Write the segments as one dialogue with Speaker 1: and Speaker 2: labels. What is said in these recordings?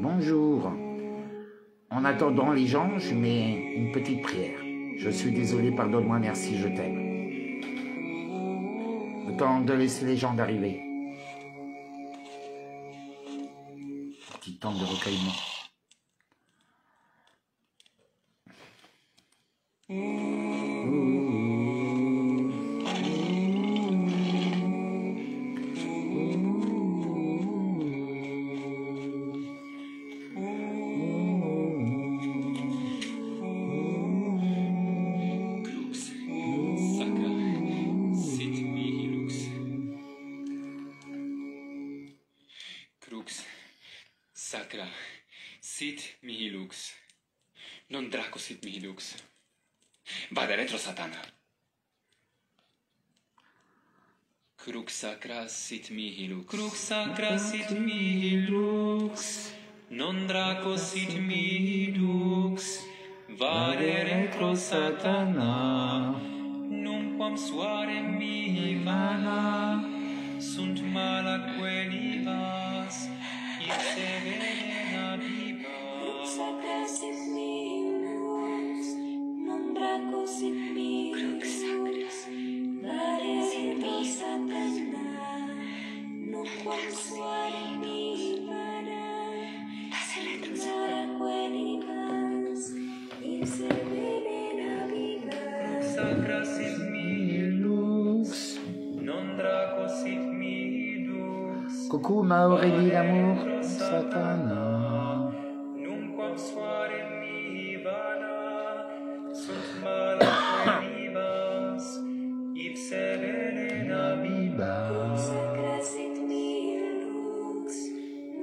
Speaker 1: Bonjour. En attendant les gens, je mets une petite prière. Je suis désolé, pardonne-moi, merci, je t'aime. Le temps de laisser les gens d'arriver. Petit temps de recueillement.
Speaker 2: Sacra, sit mihi lux. Non draco sit mihi lux. Vade retro, Satana. Crux sacra sit mihi lux. Crux sacra sit mihi lux. Non draco sit mihi lux. Vade retro, Satana. Numquam suare mihi vana. Sunt mala quelivas. Ipse venena vivas.
Speaker 3: Sacra sit mihi lux, non draco sit mihi lux. Vade retro, Satana. Numquam suare mihi vana. Sunt mala quelivas. Ipse venena vivas.
Speaker 2: Sacra sit mihi lux, non draco sit mihi lux.
Speaker 1: Coucou ma Aurélie d'amour, Satana.
Speaker 2: Numquam suare mihi vana, sunt mala quelivas, ipse venena vivas.
Speaker 3: Sacra sit mihi lux,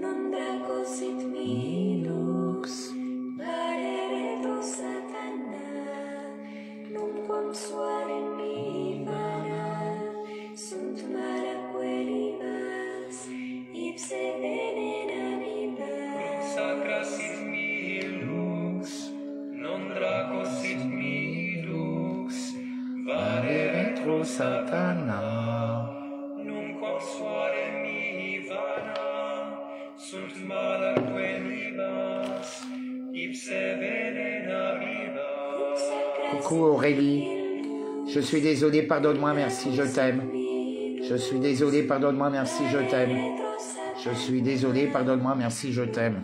Speaker 3: non draco sit mihi lux. Vade retro, Satana. Numquam suare mihi vana. Sunt mala quelivas. Ipse venena vivas.
Speaker 2: Sacra sit mihi lux, non draco sit mihi lux, vade retro, Satana. Numquam suare mihi vana, sunt mala quelivas, ipse venena vivas.
Speaker 1: Coucou Aurélie. Je suis désolé, pardonne-moi, merci, je t'aime. Je suis désolé, pardonne-moi, merci, je t'aime. Je suis désolé, pardonne-moi, merci, je t'aime.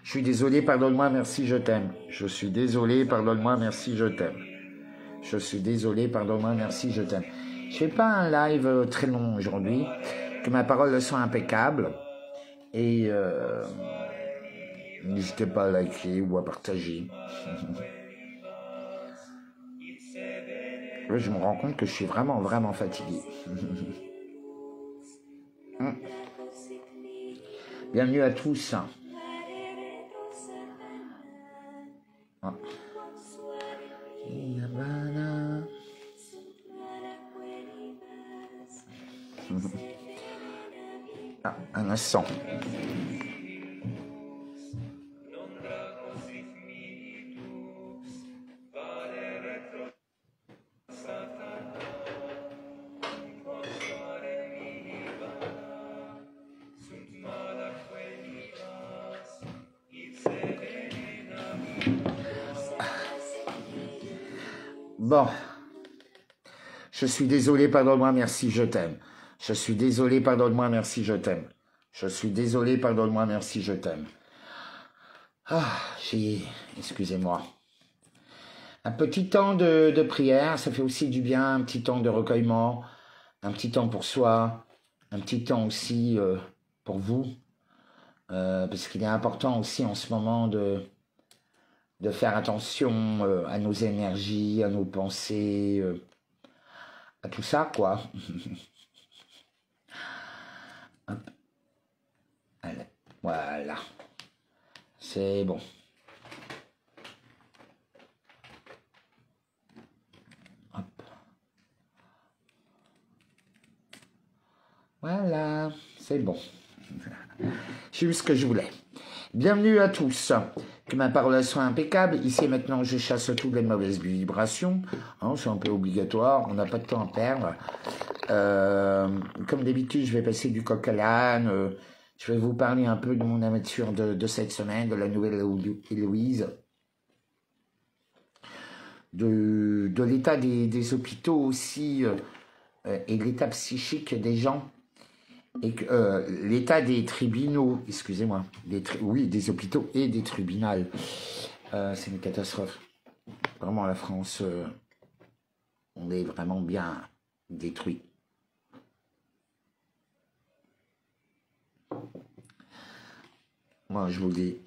Speaker 1: Je suis désolé, pardonne-moi, merci, je t'aime. Je suis désolé, pardonne-moi, merci, je t'aime. Je suis désolé, pardonne-moi, merci, je t'aime. Je fais pas un live très long aujourd'hui, que ma parole soit impeccable. Et n'hésitez pas à liker ou à partager. Là, je me rends compte que je suis vraiment fatigué. Bienvenue à tous. Ah. Ah, un instant. Bon, je suis désolé, pardonne-moi, merci, je t'aime. Je suis désolé, pardonne-moi, merci, je t'aime. Je suis désolé, pardonne-moi, merci, je t'aime. Ah, excusez-moi. Un petit temps de prière, ça fait aussi du bien, un petit temps de recueillement, un petit temps pour soi, un petit temps aussi pour vous, parce qu'il est important aussi en ce moment de faire attention à nos énergies, à nos pensées, à tout ça, quoi. Hop. Allez, voilà. C'est bon. Hop. Voilà, c'est bon. J'ai eu ce que je voulais. Bienvenue à tous. Que ma parole soit impeccable. Ici et maintenant, je chasse toutes les mauvaises vibrations. Hein, c'est un peu obligatoire. On n'a pas de temps à perdre. Comme d'habitude, je vais passer du coq à l'âne. Je vais vous parler un peu de mon aventure de cette semaine, de la nouvelle Héloïse, de l'état des hôpitaux aussi, et l'état psychique des gens, et l'état des tribunaux, excusez-moi, oui, des hôpitaux et des tribunaux. C'est une catastrophe. Vraiment, la France, on est vraiment bien détruit. Moi, je vous le dis.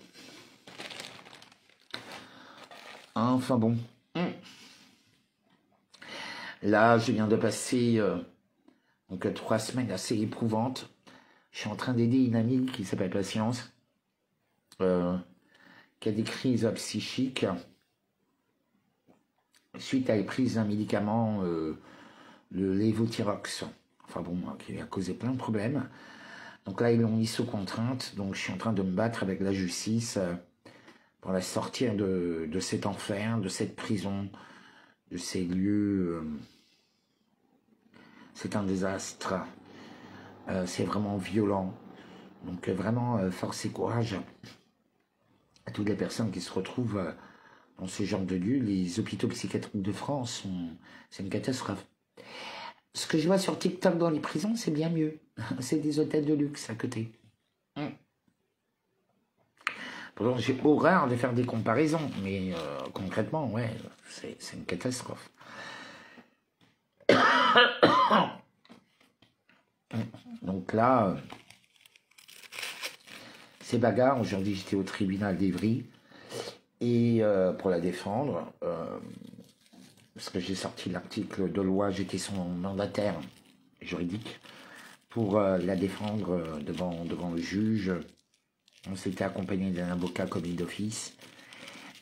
Speaker 1: Enfin bon. Là, je viens de passer donc 3 semaines assez éprouvantes. Je suis en train d'aider une amie qui s'appelle Patience, qui a des crises psychiques suite à la prise d'un médicament, le lévothyrox. Enfin bon, qui lui a causé plein de problèmes. Donc là, ils l'ont mis sous contrainte. Donc je suis en train de me battre avec la justice pour la sortir de cet enfer, de cette prison, de ces lieux. C'est un désastre. C'est vraiment violent. Donc vraiment, force et courage à toutes les personnes qui se retrouvent dans ce genre de lieu. Les hôpitaux psychiatriques de France, c'est une catastrophe. Ce que je vois sur TikTok dans les prisons, c'est bien mieux. C'est des hôtels de luxe à côté. Pourtant, j'ai horreur de faire des comparaisons, mais concrètement, ouais, c'est une catastrophe. Donc là, c'est bagarre. Aujourd'hui, j'étais au tribunal d'Evry et pour la défendre, parce que j'ai sorti l'article de loi, j'étais son mandataire juridique pour la défendre devant le juge. On s'était accompagné d'un avocat commis d'office,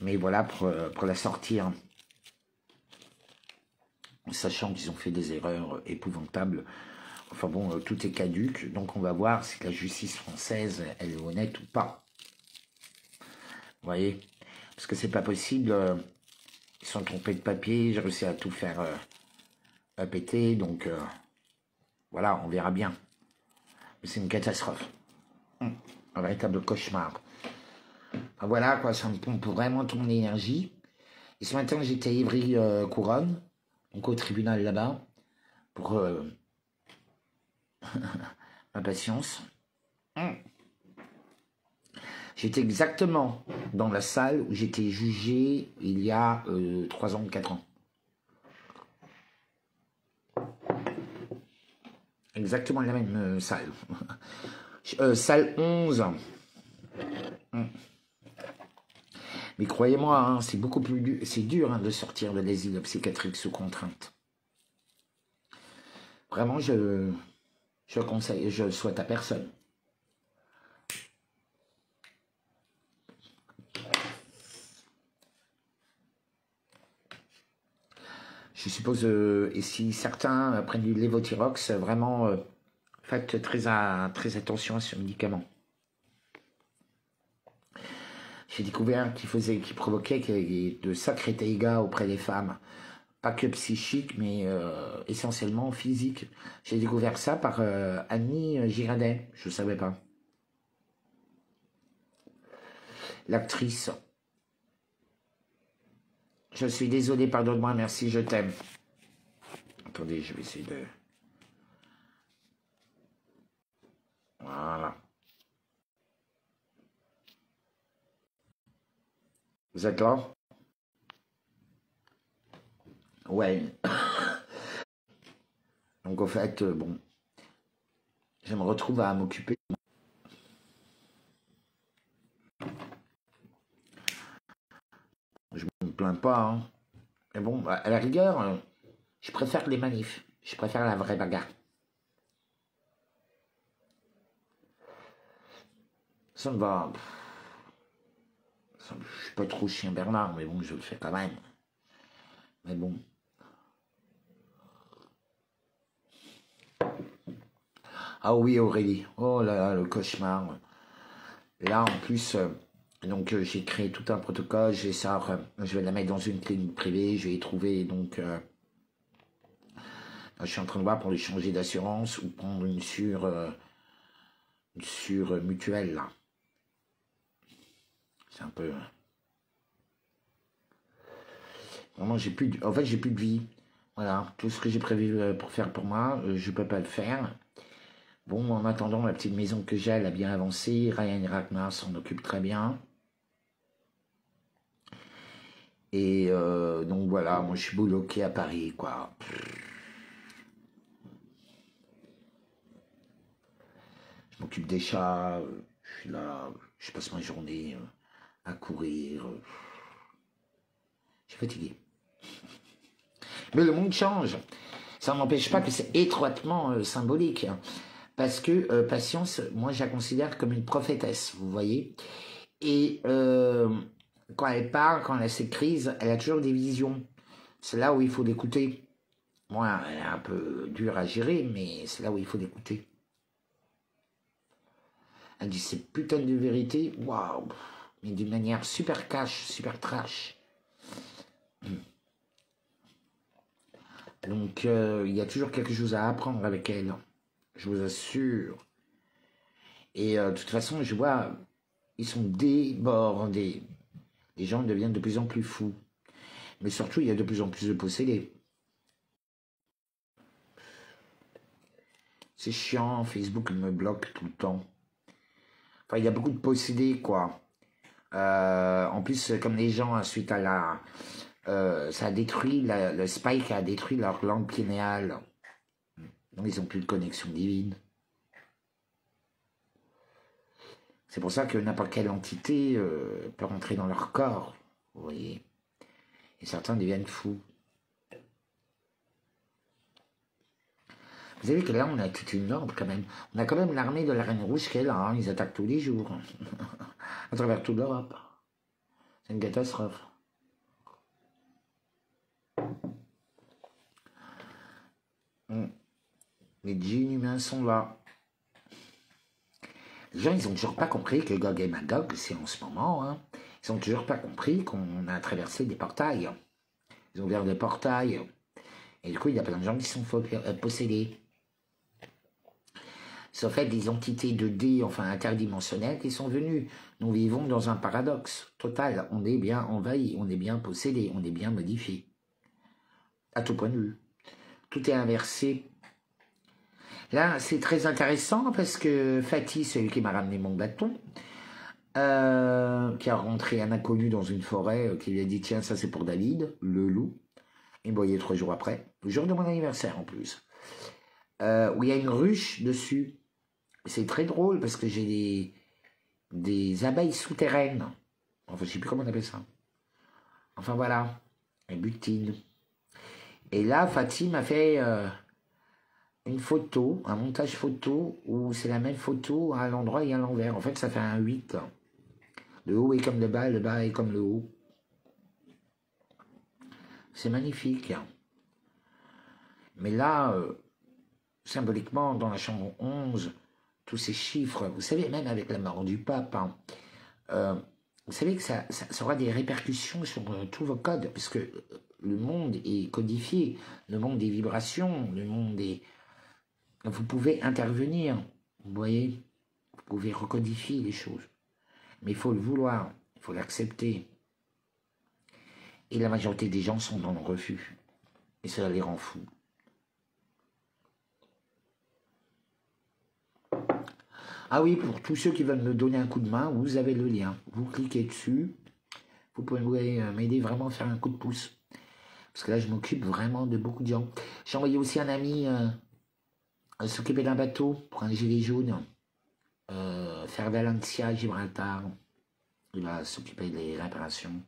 Speaker 1: mais voilà, pour la sortir, sachant qu'ils ont fait des erreurs épouvantables. Enfin bon, tout est caduc, donc on va voir si la justice française, elle est honnête ou pas. Vous voyez? Parce que c'est pas possible, ils sont trompés de papier, j'ai réussi à tout faire péter, donc voilà, on verra bien. Mais c'est une catastrophe. Un véritable cauchemar. Enfin, voilà, quoi, ça me pompe vraiment toute mon énergie. Et ce matin, j'étais à Ivry-Couronne, donc au tribunal là-bas, pour ma patience. J'étais exactement dans la salle où j'étais jugé il y a 3 ans ou 4 ans. Exactement la même salle. Salle 11. Mais croyez-moi, hein, c'est beaucoup plus dur, c'est dur de sortir de l'asile psychiatrique sous contrainte. Vraiment, je conseille, je le souhaite à personne. Je suppose, et si certains prennent du lévothyrox, vraiment, faites très attention à ce médicament. J'ai découvert qu'il provoquait de sacrés dégâts auprès des femmes. Pas que psychiques, mais essentiellement physiques. J'ai découvert ça par Annie Girardet, je ne savais pas. L'actrice. Je suis désolé, pardonne-moi, merci, je t'aime. Attendez, je vais essayer de... Voilà. Vous êtes là? Ouais. Donc, au fait, bon, je me retrouve à m'occuper. Je me plains pas, hein. Mais bon, à la rigueur, je préfère les manifs. Je préfère la vraie bagarre. Ça me va. Je suis pas trop chien Bernard, mais bon, je le fais quand même. Mais bon. Ah oui, Aurélie. Oh là là, le cauchemar. Là, en plus, donc j'ai créé tout un protocole. Je vais la mettre dans une clinique privée. Je vais y trouver donc Je suis en train de voir pour les changer d'assurance ou prendre une sur mutuelle, là. C'est un peu... Vraiment, en fait, j'ai plus de vie. Voilà, tout ce que j'ai prévu pour faire pour moi, je peux pas le faire. Bon, en attendant, la petite maison que j'ai, elle a bien avancé. Ryan Ragnar s'en occupe très bien. Et donc voilà, moi je suis bloqué à Paris, quoi. Je m'occupe des chats, je suis là, je passe ma journée à courir. Je suis fatigué. Mais le monde change. Ça n'empêche pas que c'est étroitement symbolique. Hein, parce que Patience, moi je la considère comme une prophétesse, vous voyez. Et quand elle parle, quand elle a ses crises, elle a toujours des visions. C'est là où il faut l'écouter. Moi, elle est un peu dure à gérer, mais c'est là où il faut l'écouter. Elle dit ces putains de vérités, waouh, mais d'une manière super cash, super trash. Donc, il y a toujours quelque chose à apprendre avec elle, je vous assure. Et de toute façon, je vois, ils sont débordés. Les gens deviennent de plus en plus fous. Mais surtout, il y a de plus en plus de possédés. C'est chiant, Facebook me bloque tout le temps. Enfin, il y a beaucoup de possédés, quoi. En plus, comme les gens, suite à la... ça a détruit, le spike a détruit leur glande pinéale. Donc, ils n'ont plus de connexion divine. C'est pour ça que n'importe quelle entité peut rentrer dans leur corps, vous voyez. Et certains deviennent fous. Vous savez que là, on a toute une ordre quand même. On a quand même l'armée de la Reine Rouge qui est là. Hein. Ils attaquent tous les jours. À travers toute l'Europe. C'est une catastrophe. Les djinns humains sont là. Les gens, ils n'ont toujours pas compris que Gog et Magog, c'est en ce moment. Hein. Ils n'ont toujours pas compris qu'on a traversé des portails. Ils ont ouvert des portails. Et du coup, il y a plein de gens qui sont possédés. Sauf fait des entités 2D, enfin interdimensionnelles, qui sont venues. Nous vivons dans un paradoxe total. On est bien envahi, on est bien possédé, on est bien modifié. À tout point de vue. Tout est inversé. Là, c'est très intéressant parce que Fatih, celui qui m'a ramené mon bâton, qui a rentré un inconnu dans une forêt, qui lui a dit « Tiens, ça c'est pour David, le loup ». Il me voyait 3 jours après, le jour de mon anniversaire en plus, où il y a une ruche dessus. C'est très drôle parce que j'ai des abeilles souterraines. Enfin, je ne sais plus comment on appelle ça. Enfin voilà, elles butinent. Et là, Fatih m'a fait une photo, un montage photo, où c'est la même photo à l'endroit et à l'envers. En fait, ça fait un 8. Le haut est comme le bas est comme le haut. C'est magnifique. Mais là, symboliquement, dans la chambre 11, tous ces chiffres, vous savez, même avec la mort du pape, hein, vous savez que ça aura des répercussions sur tous vos codes, parce que le monde est codifié, le monde des vibrations, le monde est... Vous pouvez intervenir, vous voyez, vous pouvez recodifier les choses. Mais il faut le vouloir, il faut l'accepter. Et la majorité des gens sont dans le refus. Et cela les rend fous. Ah oui, pour tous ceux qui veulent me donner un coup de main, vous avez le lien. Vous cliquez dessus. Vous pouvez m'aider vraiment à faire un coup de pouce. Parce que là, je m'occupe vraiment de beaucoup de gens. J'ai envoyé aussi un ami s'occuper d'un bateau pour un gilet jaune. Faire Valencia, Gibraltar. Il va s'occuper des réparations.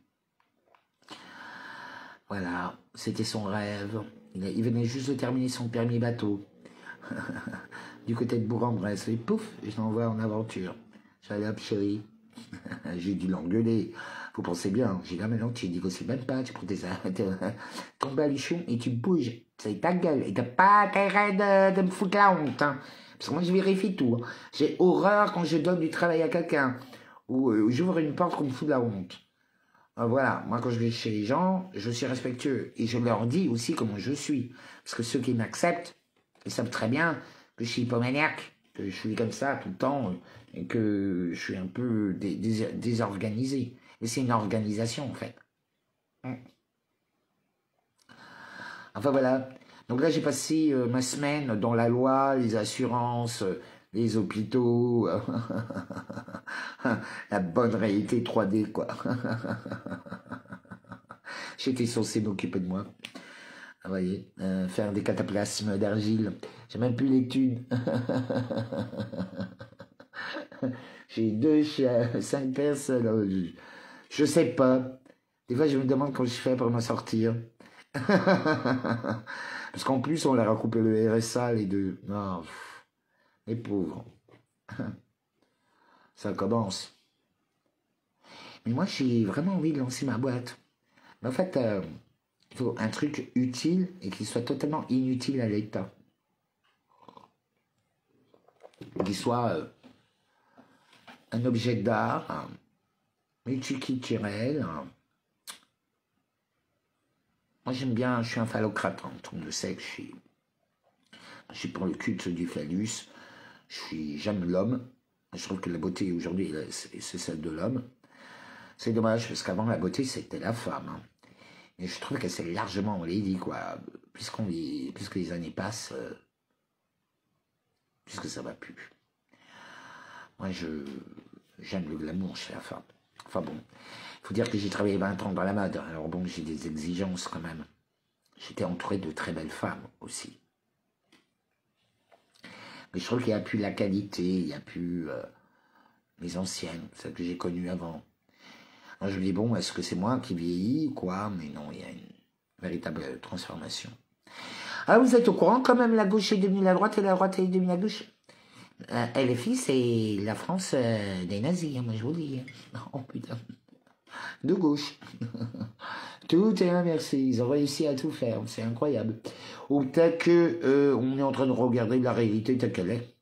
Speaker 1: Voilà, c'était son rêve. Il venait juste de terminer son permis bateau. Du côté de Bourg-en-Bresse. Et pouf, je l'envoie en aventure. J'allais hop, chérie. J'ai dû l'engueuler. Vous pensez bien, j'ai dit, mais non, tu négocies même pas, tu prends ton baluchon et tu bouges. C'est ta gueule. Et t'as pas intérêt de me foutre la honte. Hein. Parce que moi, je vérifie tout. Hein. J'ai horreur quand je donne du travail à quelqu'un. Ou j'ouvre une porte qu'on me fout de la honte. Voilà, moi quand je vais chez les gens, je suis respectueux. Et je leur dis aussi comment je suis. Parce que ceux qui m'acceptent, ils savent très bien que je suis hypomaniaque, que je suis comme ça tout le temps, et que je suis un peu désorganisé. Et c'est une organisation en fait. Enfin voilà. Donc là j'ai passé ma semaine dans la loi, les assurances, les hôpitaux, la bonne réalité 3D quoi. J'étais censé m'occuper de moi. Ah, vous voyez, faire des cataplasmes d'argile. J'ai même plus les thunes. J'ai 2 chiens, 5 personnes. Je sais pas. Des fois, je me demande comment je fais pour m'en sortir. Parce qu'en plus, on leur a coupé le RSA, les deux. Non, les pauvres. Ça commence. Mais moi, j'ai vraiment envie de lancer ma boîte. Mais en fait, il faut un truc utile et qui soit totalement inutile à l'État. Qui soit un objet d'art, multiculturel. Moi, j'aime bien, je suis un phallocrate. Hein, tout le monde le sait que je suis pour le culte du phallus. J'aime l'homme. Je trouve que la beauté aujourd'hui, c'est celle de l'homme. C'est dommage, parce qu'avant, la beauté, c'était la femme. Hein. Et je trouve qu'elle s'est largement enlaidie, quoi. Plus les années passent, plus que ça va plus. Moi, j'aime le glamour chez la femme. Enfin bon, il faut dire que j'ai travaillé 20 ans dans la mode. Alors bon, j'ai des exigences quand même. J'étais entouré de très belles femmes aussi. Mais je trouve qu'il n'y a plus la qualité, il n'y a plus les anciennes, celles que j'ai connues avant. Alors je me dis, bon, est-ce que c'est moi qui vieillis ou quoi? Mais non, il y a une véritable transformation. Ah, vous êtes au courant quand même, la gauche est devenue la droite et la droite est devenue la gauche? LFI, c'est la France des nazis, hein, moi je vous le dis. Oh putain. De gauche. Tout est inversé, ils ont réussi à tout faire, c'est incroyable. Ou peut-être que on est en train de regarder la réalité telle qu'elle est.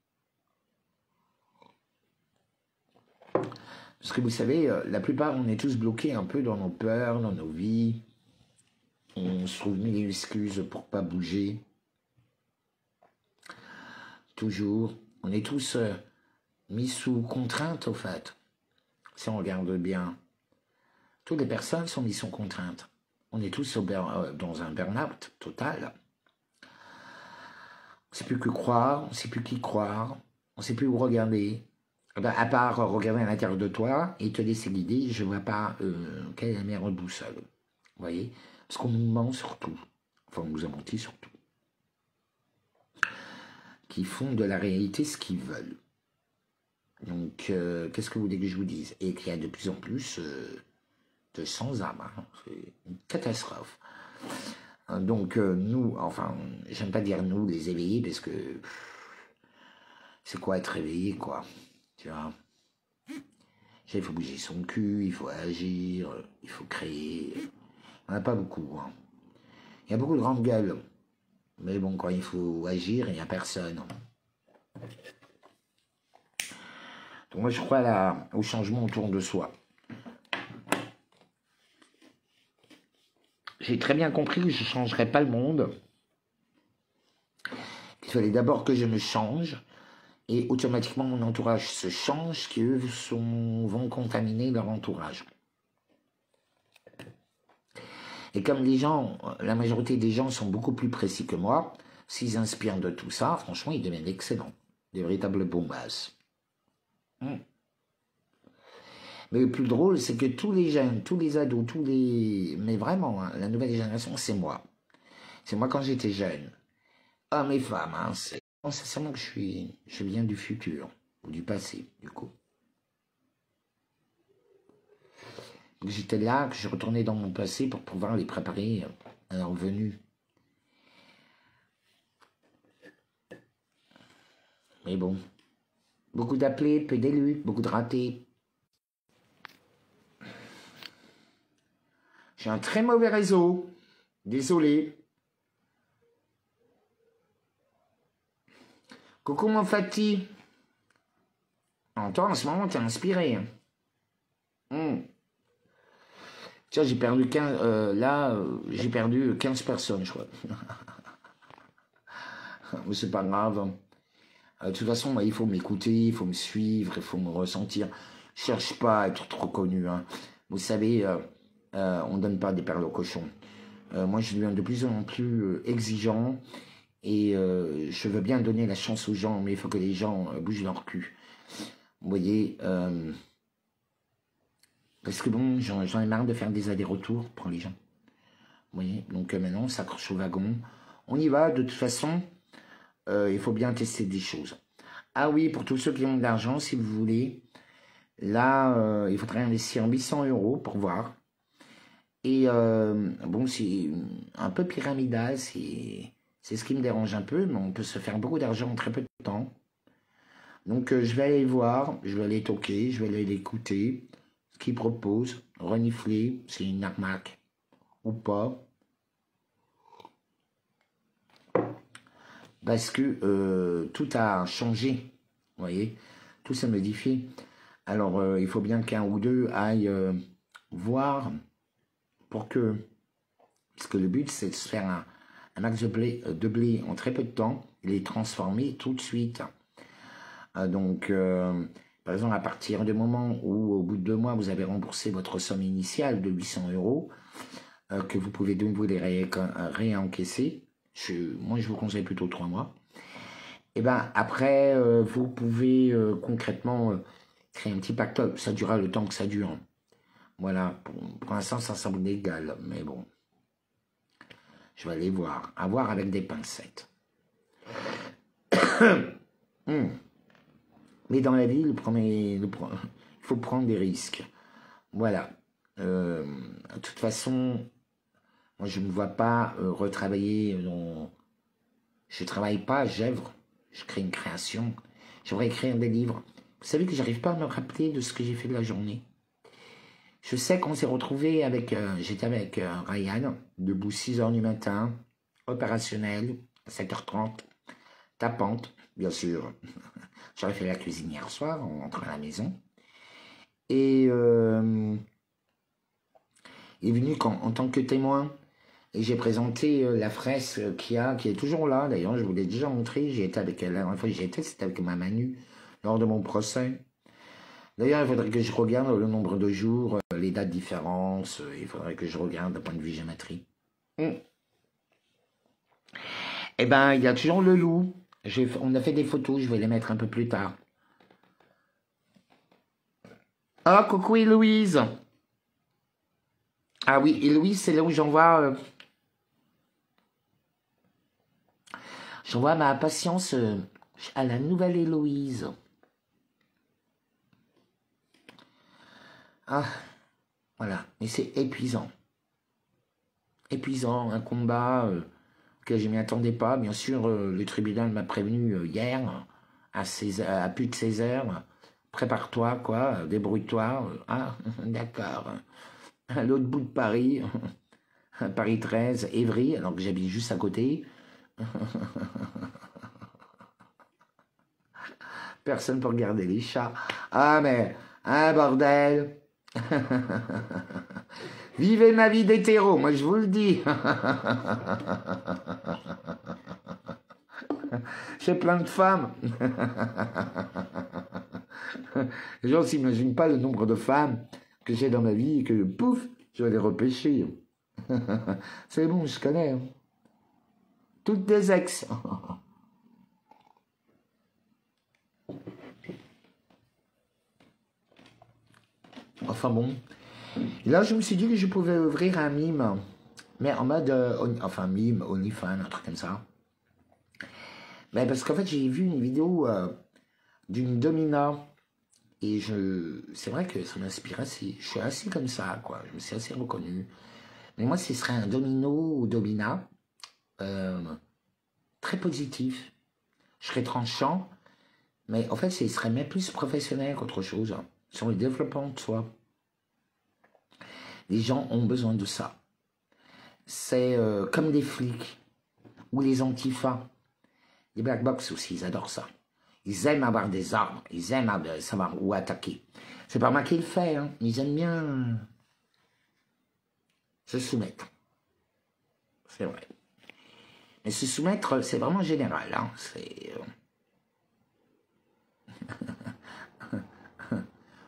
Speaker 1: Parce que vous savez, la plupart, on est tous bloqués un peu dans nos peurs, dans nos vies. On se trouve mille excuses pour pas bouger. Toujours. On est tous mis sous contrainte, au fait. Si on regarde bien. Toutes les personnes sont mises sous contrainte. On est tous dans un burn-out total. On ne sait plus que croire, on ne sait plus qui croire, on ne sait plus où regarder. À part regarder à l'intérieur de toi et te laisser guider, je ne vois pas quelle est la meilleure boussole. Vous voyez? Parce qu'on nous ment surtout. Enfin, on nous a menti surtout. Qui font de la réalité ce qu'ils veulent. Donc, qu'est-ce que vous voulez que je vous dise? Et qu'il y a de plus en plus de sans-âme. Hein. C'est une catastrophe. Donc, nous, enfin, j'aime pas dire nous, les éveillés, parce que c'est quoi être éveillé, quoi? Tu vois? Il faut bouger son cul, il faut agir, il faut créer. On n'a pas beaucoup. Hein. Il y a beaucoup de grandes gueules. Mais bon, quand il faut agir, il n'y a personne. Donc moi, je crois au changement autour de soi. J'ai très bien compris que je ne changerais pas le monde. Il fallait d'abord que je me change. Et automatiquement, mon entourage se change, qui eux vont contaminer leur entourage. Et comme la majorité des gens sont beaucoup plus précis que moi, s'ils inspirent de tout ça, franchement, ils deviennent excellents. Des véritables bombasses. Mais le plus drôle, c'est que tous les jeunes, tous les ados, mais vraiment, hein, la nouvelle génération, c'est moi. C'est moi quand j'étais jeune. Hommes et femmes, hein, c'est sincèrement que je viens du futur, ou du passé, du coup. J'étais là, que je retournais dans mon passé pour pouvoir les préparer à leur venue. Mais bon, beaucoup d'appelés, peu d'élus, beaucoup de ratés. J'ai un très mauvais réseau. Désolé. Coucou mon Fatih. Toi, en ce moment, t'es inspiré. Tiens, j'ai perdu 15, j'ai perdu 15 personnes, je crois. Mais c'est pas grave. De toute façon, moi, il faut m'écouter, il faut me suivre, il faut me ressentir. Je cherche pas à être trop connu. Hein. Vous savez, on ne donne pas des perles aux cochons. Moi, je deviens de plus en plus exigeant et je veux bien donner la chance aux gens, mais il faut que les gens bougent leur cul. Vous voyez, parce que bon, j'en ai marre de faire des allers-retours pour les gens. Vous voyez, donc maintenant, on s'accroche au wagon. On y va, de toute façon, il faut bien tester des choses. Ah oui, pour tous ceux qui ont de l'argent, si vous voulez, là, il faudrait investir 800 € pour voir. Et bon, c'est un peu pyramidal, c'est ce qui me dérange un peu, mais on peut se faire beaucoup d'argent en très peu de temps. Donc je vais aller voir, je vais aller toquer, je vais aller l'écouter, ce qu'il propose, renifler, c'est une arnaque ou pas. Parce que tout a changé, vous voyez, tout s'est modifié. Alors il faut bien qu'un ou deux aillent voir pour que, parce que le but c'est de se faire un max de blé en très peu de temps et les transformer tout de suite. Donc, par exemple, à partir du moment où, au bout de 2 mois, vous avez remboursé votre somme initiale de 800 €, que vous pouvez de nouveau les réencaisser, moi je vous conseille plutôt 3 mois, et ben après, vous pouvez concrètement créer un petit pactole. Ça durera le temps que ça dure. Voilà, pour l'instant, ça semble légal, mais bon. Je vais aller voir. À voir avec des pincettes. Mais dans la vie, il faut prendre des risques. Voilà. De toute façon, moi, je ne me vois pas retravailler dans... Je ne travaille pas, j'œuvre. Je crée une création. J'aimerais écrire des livres. Vous savez que j'arrive pas à me rappeler de ce que j'ai fait de la journée. Je sais qu'on s'est retrouvé avec... J'étais avec Ryan, debout 6 h du matin, opérationnel, 7 h 30, tapante, bien sûr. J'aurais fait la cuisine hier soir, en rentrant à la maison. Et il est venu en tant que témoin. Et j'ai présenté la fresque qui est toujours là. D'ailleurs, je vous l'ai déjà montré. J'ai été avec elle. La dernière fois que j'y étais, c'était avec ma Manu, lors de mon procès. D'ailleurs, il faudrait que je regarde le nombre de jours, les dates différentes. Il faudrait que je regarde d'un point de vue géométrie. Eh ben, il y a toujours le loup. On a fait des photos, je vais les mettre un peu plus tard. Ah, coucou Héloïse. Ah oui, Héloïse, c'est là où j'envoie ma patience à la nouvelle Héloïse. Ah, voilà, mais c'est épuisant. Épuisant, un combat... que je ne m'y attendais pas. Bien sûr, le tribunal m'a prévenu hier, à plus de 16 h. Prépare-toi, quoi, débrouille-toi. Ah, d'accord. À l'autre bout de Paris, Paris 13, Évry, alors que j'habite juste à côté. Personne pour regarder les chats. Ah, mais, un bordel. Vivez ma vie d'hétéro, moi je vous le dis. J'ai plein de femmes. Les gens ne s'imaginent pas le nombre de femmes que j'ai dans ma vie et que, pouf, je vais les repêcher. C'est bon, je connais. Hein. Toutes des ex. Enfin bon. Et là, je me suis dit que je pouvais ouvrir un mime, mais en mode, mime, OnlyFans, un truc comme ça. Mais parce qu'en fait, j'ai vu une vidéo d'une domina, et c'est vrai que ça m'inspire assez. Je suis assez comme ça, quoi. Je me suis assez reconnu. Mais moi, ce serait un domino ou domina très positif. Je serais tranchant, mais en fait, ce serait même plus professionnel qu'autre chose. Sur le développement de soi. Les gens ont besoin de ça. C'est comme des flics ou les antifas. Les black box aussi, ils adorent ça. Ils aiment avoir des armes, ils aiment savoir où attaquer. C'est pas moi qui le fais, hein. Ils aiment bien Se soumettre. C'est vrai. Mais se soumettre, c'est vraiment général. Hein.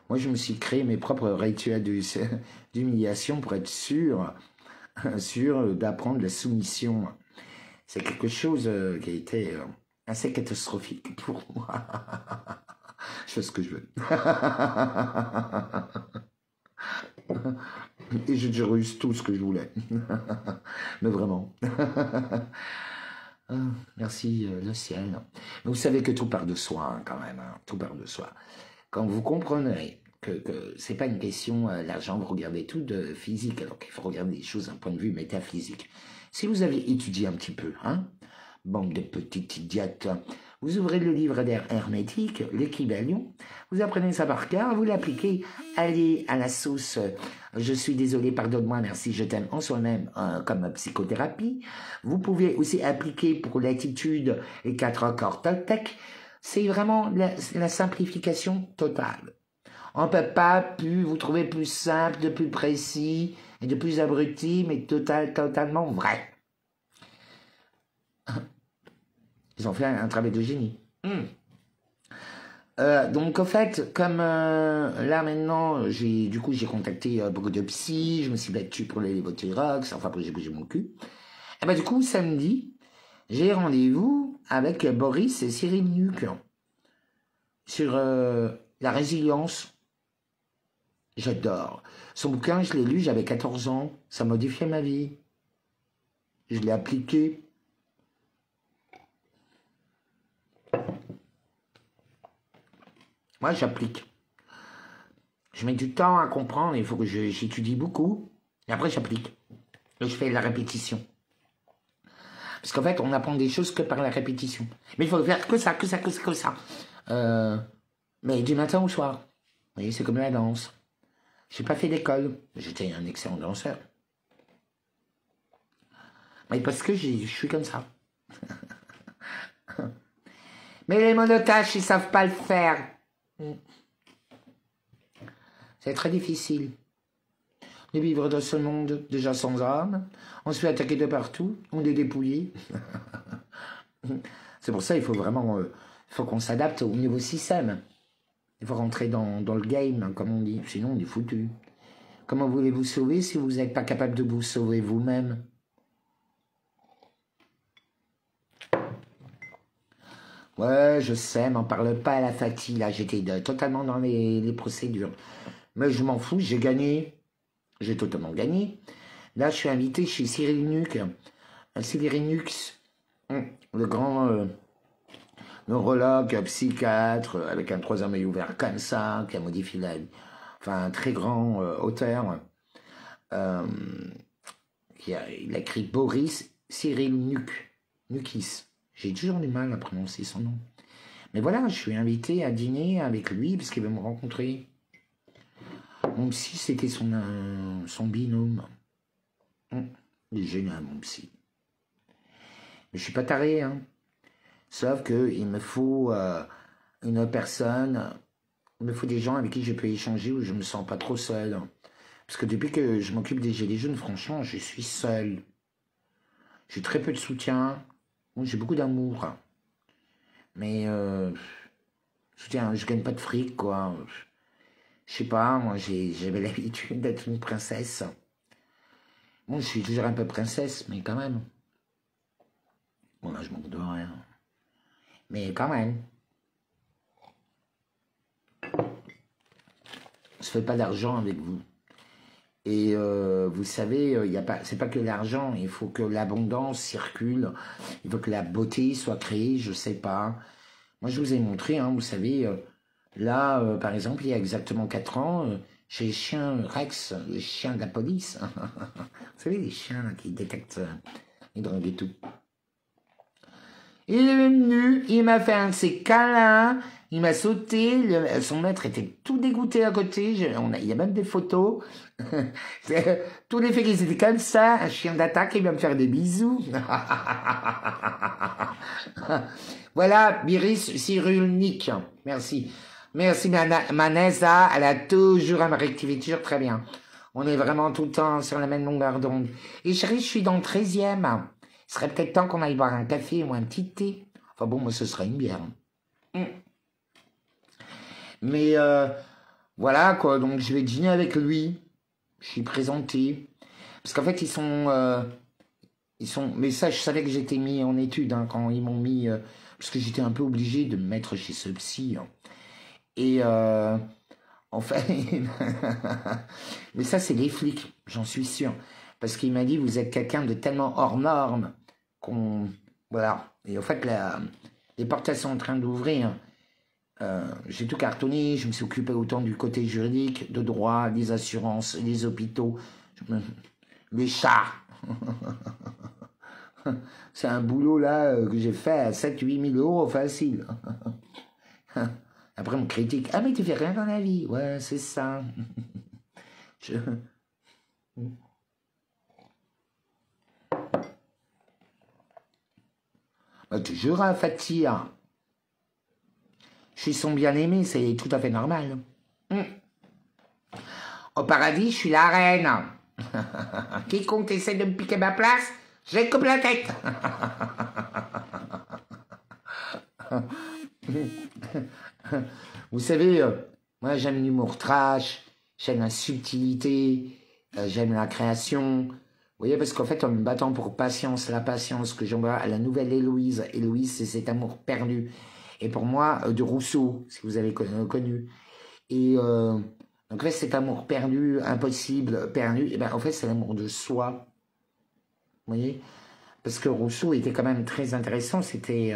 Speaker 1: Moi, je me suis créé mes propres rituels d'humiliation pour être sûr d'apprendre la soumission. C'est quelque chose qui a été assez catastrophique pour moi. Je fais ce que je veux. Et j'ai réussi tout ce que je voulais. Mais vraiment. Merci le ciel. Mais vous savez que tout part de soi, hein, quand même. Hein, tout part de soi. Quand vous comprendrez que c'est pas une question, l'argent, vous regardez tout de physique, alors qu'il faut regarder les choses d'un point de vue métaphysique. Si vous avez étudié un petit peu, hein, bande de petites idiotes, vous ouvrez le livre d'air hermétique, l'équilibrium, vous apprenez ça par cœur, vous l'appliquez, allez à la sauce je suis désolé, pardonne-moi, merci, je t'aime en soi-même comme psychothérapie. Vous pouvez aussi appliquer pour l'attitude les 4 accords Toltec. C'est vraiment la simplification totale. On ne peut pas plus vous trouver plus simple, de plus précis et de plus abruti, mais totalement vrai. Ils ont fait un travail de génie. Donc, en fait, comme là maintenant, j'ai contacté beaucoup de psy, je me suis battu pour les Levothyrox, enfin, j'ai bougé mon cul. Et ben, du coup, samedi, j'ai rendez-vous avec Boris et Cyrulnik sur la résilience. J'adore. Son bouquin, je l'ai lu, j'avais 14 ans. Ça a modifié ma vie. Je l'ai appliqué. Moi, j'applique. Je mets du temps à comprendre, il faut que j'étudie beaucoup. Et après, j'applique. Et je fais la répétition. Parce qu'en fait, on apprend des choses que par la répétition. Mais il faut faire que ça. Mais du matin au soir. Vous voyez, c'est comme la danse. J'ai pas fait d'école. J'étais un excellent danseur. Mais parce que je suis comme ça. Mais les monotaches, ils savent pas le faire. C'est très difficile de vivre dans ce monde déjà sans âme. On se fait attaquer de partout, on est dépouillé. C'est pour ça qu'il faut vraiment faut qu'on s'adapte au nouveau système. Il faut rentrer dans le game, comme on dit, sinon on est foutu. Comment voulez-vous sauver si vous n'êtes pas capable de vous sauver vous-même? Ouais, je sais, m'en parle pas à la fatigue, là, j'étais totalement dans les procédures. Mais je m'en fous, j'ai gagné. J'ai totalement gagné. Là, je suis invité chez Cyrulnik. Cyrulnik, le grand neurologue, psychiatre, avec un 3e œil ouvert comme ça, qui a modifié la vie. Enfin, un très grand auteur. Il a écrit Boris Cyrulnik. Nukis. J'ai toujours du mal à prononcer son nom. Mais voilà, je suis invité à dîner avec lui parce qu'il veut me rencontrer. Mon psy, c'était son binôme. Il est génial, mon psy. Mais je suis pas taré, hein. Sauf qu'il me faut une personne, il me faut des gens avec qui je peux échanger où je me sens pas trop seul. Parce que depuis que je m'occupe des gilets jaunes, franchement, je suis seul. J'ai très peu de soutien. Bon, j'ai beaucoup d'amour. Mais je gagne pas de fric, quoi. Je sais pas, moi j'avais l'habitude d'être une princesse. Bon, je suis toujours un peu princesse, mais quand même. Bon, là, je manque de rien. Mais quand même. On se fait pas d'argent avec vous. Et vous savez, c'est pas que l'argent, il faut que l'abondance circule, il faut que la beauté soit créée, je sais pas. Moi, je vous ai montré, hein, vous savez, là, par exemple, il y a exactement 4 ans, chez les chiens Rex, les chiens de la police, vous savez, les chiens là, qui détectent les drogues et tout. Il est venu, il m'a fait un de ses câlins, il m'a sauté, son maître était tout dégoûté à côté, il y a même des photos. Tous les faits qu'ils étaient comme ça, un chien d'attaque, il va me faire des bisous. Voilà, Boris Cyrulnik, merci. Merci Manessa, elle a toujours à ma rectificature, très bien. On est vraiment tout le temps sur la même longueur d'onde. Et chérie, je suis dans le 13e. Il serait peut-être temps qu'on aille boire un café ou un petit thé. Enfin bon, moi, ce serait une bière. Mais voilà, quoi. Donc, je vais dîner avec lui. Je suis présenté. Parce qu'en fait, ils sont... Mais ça, je savais que j'étais mis en étude hein, quand ils m'ont mis... parce que j'étais un peu obligé de me mettre chez ce psy. Hein. Et en fait... mais ça, c'est les flics, j'en suis sûr. Parce qu'il m'a dit, vous êtes quelqu'un de tellement hors norme qu'on... Voilà. Et en fait, les portes sont en train d'ouvrir. J'ai tout cartonné, je me suis occupé autant du côté juridique, de droit, des assurances, des hôpitaux, les chats. C'est un boulot là que j'ai fait à 7-8 000 € facile. Après on me critique, ah mais tu fais rien dans la vie. Ouais, c'est ça. Bah, toujours à Fatia. Je suis son bien-aimé, c'est tout à fait normal. Au paradis, je suis la reine. Quiconque essaie de me piquer ma place, je lui coupe la tête. Vous savez, moi j'aime l'humour trash, j'aime la subtilité, j'aime la création. Vous voyez, parce qu'en fait, en me battant pour patience, la patience que j'envoie à la nouvelle Héloïse, Héloïse, c'est cet amour perdu. Et pour moi, de Rousseau, si vous avez connu. Et donc, en fait, cet amour perdu, impossible, perdu, et ben, en fait, c'est l'amour de soi. Vous voyez? Parce que Rousseau était quand même très intéressant. C'était,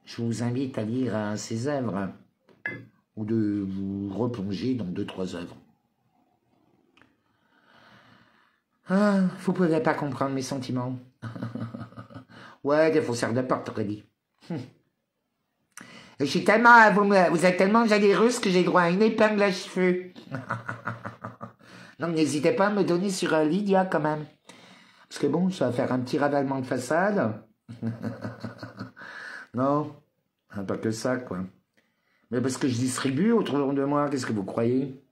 Speaker 1: je vous invite à lire ses œuvres, ou de vous replonger dans 2-3 œuvres. Ah, vous pouvez pas comprendre mes sentiments. Ouais, des faussaires de porte, t'aurais dit. Je suis tellement, vous êtes tellement généreuse que j'ai droit à une épingle à cheveux. Non, n'hésitez pas à me donner sur Lydia quand même. Parce que bon, ça va faire un petit ravalement de façade. Non, pas que ça, quoi. Mais parce que je distribue autour de moi, qu'est-ce que vous croyez?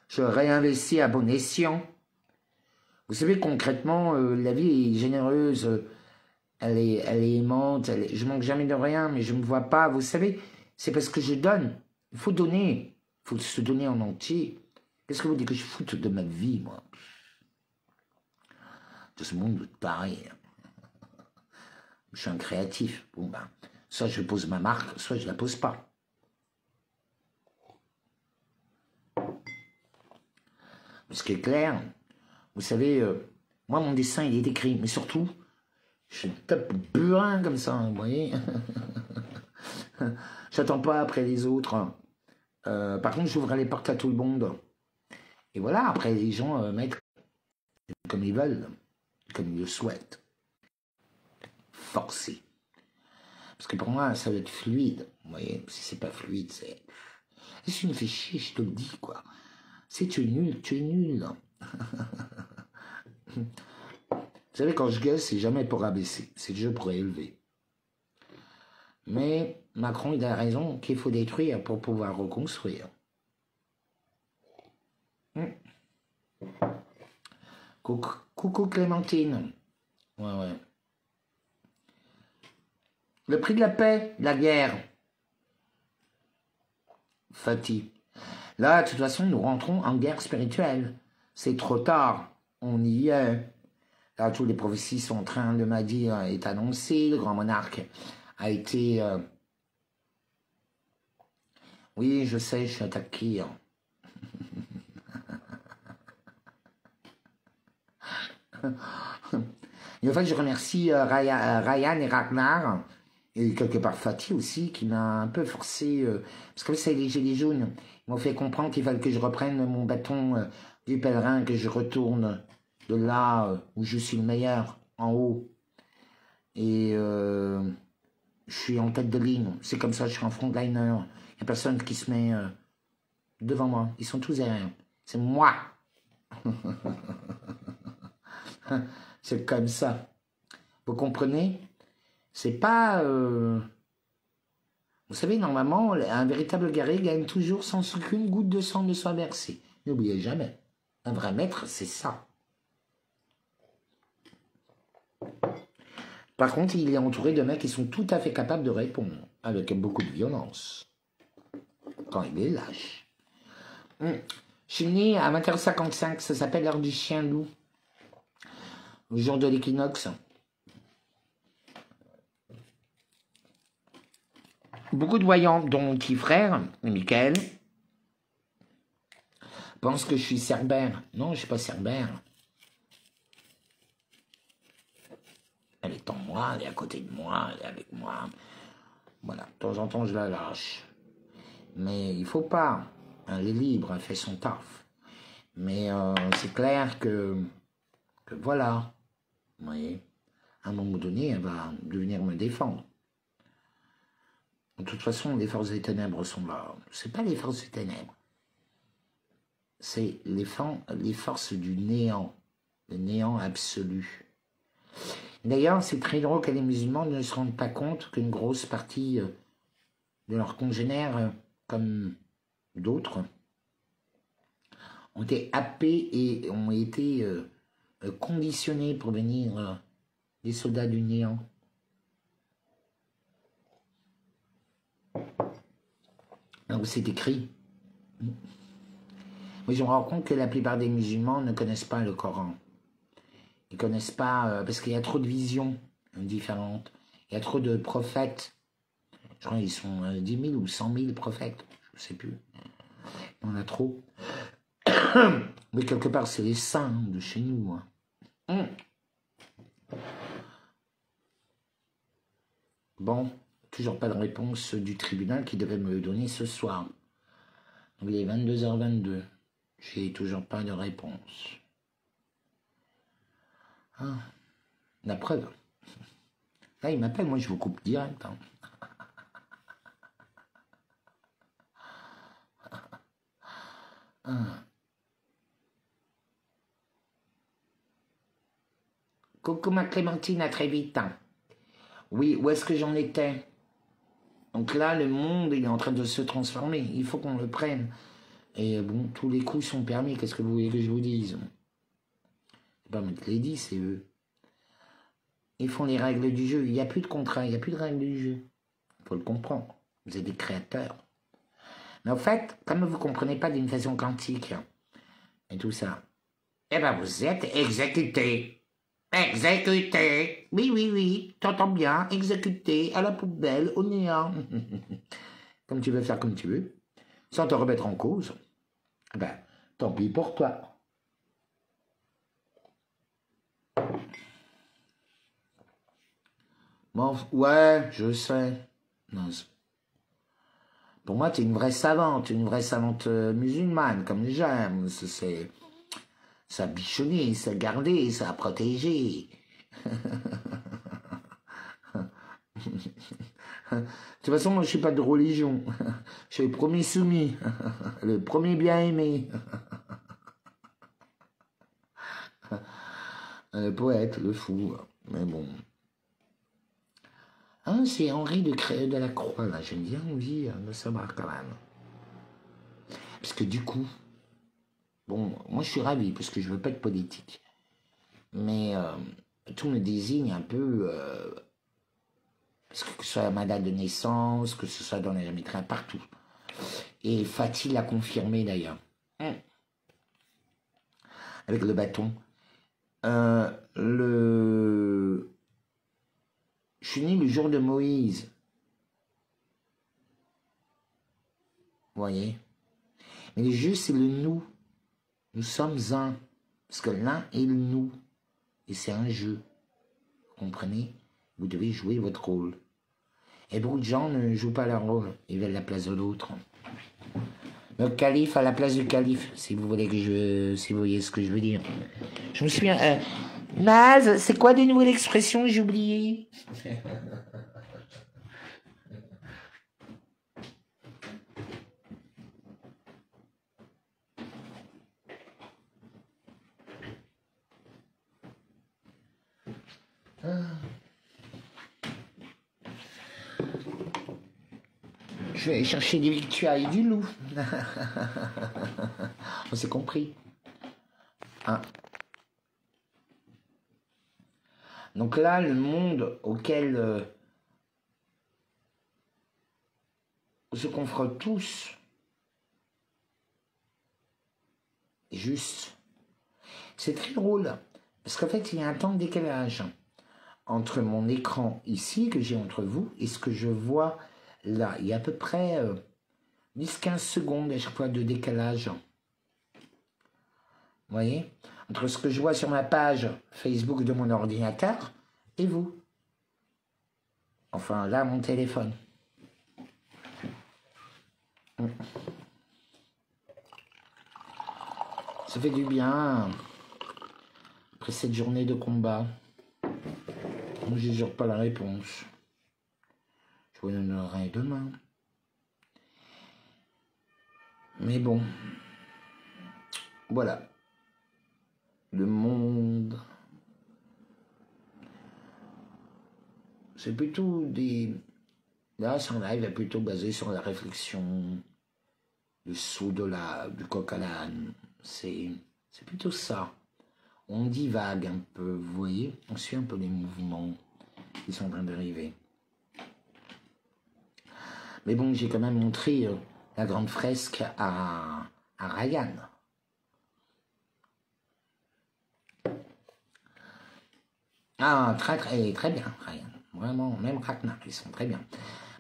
Speaker 1: Je réinvestis à bon escient. Vous savez, concrètement, la vie est généreuse. Elle est aimante, je manque jamais de rien, mais je ne me vois pas. Vous savez, c'est parce que je donne. Il faut donner. Il faut se donner en entier. Qu'est-ce que vous dites que je foute de ma vie, moi? De ce monde pareil. Je suis un créatif. Bon, ben, soit je pose ma marque, soit je la pose pas. Ce qui est clair, vous savez, moi, mon dessin, il est écrit, mais surtout, je tape burin comme ça, vous voyez. J'attends pas après les autres. Par contre, j'ouvre les portes à tout le monde. Et voilà, après, les gens mettent comme ils veulent, comme ils le souhaitent. Forcé. Parce que pour moi, ça doit être fluide. Vous voyez, si c'est pas fluide, c'est... Si tu me fais chier, je te le dis, quoi. Si tu es nul, tu es nul. Vous savez, quand je gueule, c'est jamais pour abaisser, c'est déjà pour élever. Mais Macron, il a raison qu'il faut détruire pour pouvoir reconstruire. Coucou Clémentine. Ouais. Le prix de la paix, la guerre. Fatih. Là, de toute façon, nous rentrons en guerre spirituelle. C'est trop tard. On y est. Là, toutes les prophéties sont en train de me dire, est annoncé, le grand monarque a été... Oui, je sais, je suis attaqué. Et en fait, je remercie Ryan et Ragnar, et quelque part Fatih aussi, qui m'a un peu forcé, parce que c'est les Gilets jaunes, ils m'ont fait comprendre qu'il fallait que je reprenne mon bâton du pèlerin, que je retourne de là où je suis le meilleur, en haut. Et je suis en tête de ligne. C'est comme ça, je suis en frontliner. Il n'y a personne qui se met devant moi. Ils sont tous derrière. C'est moi. C'est comme ça. Vous comprenez? C'est pas... Vous savez, normalement, un véritable guerrier gagne toujours sans aucune goutte de sang ne soit versée. N'oubliez jamais. Un vrai maître, c'est ça. Par contre, il est entouré de mecs qui sont tout à fait capables de répondre, avec beaucoup de violence, quand il est lâche. Je suis né à 20h55, ça s'appelle l'heure du chien loup, le jour de l'équinoxe. Beaucoup de voyants, dont mon petit frère, Michael, pensent que je suis cerbère. Non, je ne suis pas cerbère. Elle est en moi, elle est à côté de moi, elle est avec moi. Voilà, de temps en temps, je la lâche. Mais il faut pas. Elle est libre, elle fait son taf. Mais c'est clair que voilà. Vous voyez, à un moment donné, elle va venir me défendre. De toute façon, les forces des ténèbres sont là. C'est pas les forces des ténèbres. C'est les forces du néant. Le néant absolu. D'ailleurs, c'est très drôle que les musulmans ne se rendent pas compte qu'une grosse partie de leurs congénères, comme d'autres, ont été happés et ont été conditionnés pour devenir des soldats du néant. Donc c'est écrit. Mais je me rends compte que la plupart des musulmans ne connaissent pas le Coran. Ils ne connaissent pas, parce qu'il y a trop de visions différentes. Il y a trop de prophètes. Je crois qu'ils sont 10 000 ou 100 000 prophètes. Je ne sais plus. Il y en a trop. Mais quelque part, c'est les saints de chez nous. Bon, toujours pas de réponse du tribunal qui devait me le donner ce soir. Il est 22h22. J'ai toujours pas de réponse. La preuve. Là, il m'appelle, moi je vous coupe direct. Coucou ma Clémentine, à très vite. Oui, où est-ce que j'en étais? Donc là, le monde il est en train de se transformer. Il faut qu'on le prenne. Et bon, tous les coups sont permis. Qu'est-ce que vous voulez que je vous dise? C'est pas moi qui l'ai dit, c'est eux. Ils font les règles du jeu. Il n'y a plus de contrat, il n'y a plus de règles du jeu. Il faut le comprendre. Vous êtes des créateurs. Mais en fait, comme vous ne comprenez pas d'une façon quantique et tout ça, eh ben vous êtes exécutés. Exécutés. Oui, oui, oui. T'entends bien. Exécutés à la poubelle, au néant. Comme tu veux faire comme tu veux. Sans te remettre en cause. Eh ben, tant pis pour toi. Bon, ouais, je sais. Non, pour moi, tu es une vraie savante musulmane, comme j'aime. C'est ça bichonner, ça garder, ça protéger. De toute façon, moi, je suis pas de religion. Je suis le premier soumis, le premier bien-aimé. Le poète, le fou. Mais bon. Ah, c'est Henri de la Croix, là. J'aime bien envie de savoir quand même. Parce que du coup, bon, moi je suis ravi, parce que je veux pas être politique. Mais tout me désigne un peu, parce que ce soit ma date de naissance, que ce soit dans les métrains, partout. Et Fatih l'a confirmé d'ailleurs. Avec le bâton. Je suis né le jour de Moïse. Vous voyez? Mais le jeu, c'est le nous. Nous sommes un. Parce que l'un est le nous. Et c'est un jeu. Vous comprenez? Vous devez jouer votre rôle. Et beaucoup de gens ne jouent pas leur rôle. Ils veulent la place de l'autre. Le calife à la place du calife, si vous voulez si vous voyez ce que je veux dire. Je me souviens... Naz, c'est quoi de nouveau l'expression? J'ai oublié. Je vais aller chercher des victuailles du loup. On s'est compris. Hein. Donc là, le monde auquel on se confronte tous, est juste. C'est très drôle, parce qu'en fait, il y a un temps de décalage entre mon écran ici, que j'ai entre vous, et ce que je vois là. Il y a à peu près 10-15 secondes à chaque fois de décalage. Vous voyez? Entre ce que je vois sur ma page Facebook de mon ordinateur et vous. Enfin, là, mon téléphone. Ça fait du bien. Après cette journée de combat, je ne jure pas la réponse. Je vous donnerai demain. Mais bon, voilà. Le monde, c'est plutôt des... Là, son live est plutôt basé sur la réflexion, le saut du coq à l'âne. C'est plutôt ça. On divague un peu, vous voyez? On suit un peu les mouvements qui sont en train d'arriver. Mais bon, j'ai quand même montré la grande fresque à Ryan. Ah, très bien, Ryan. Vraiment, même Ragnar, ils sont très bien.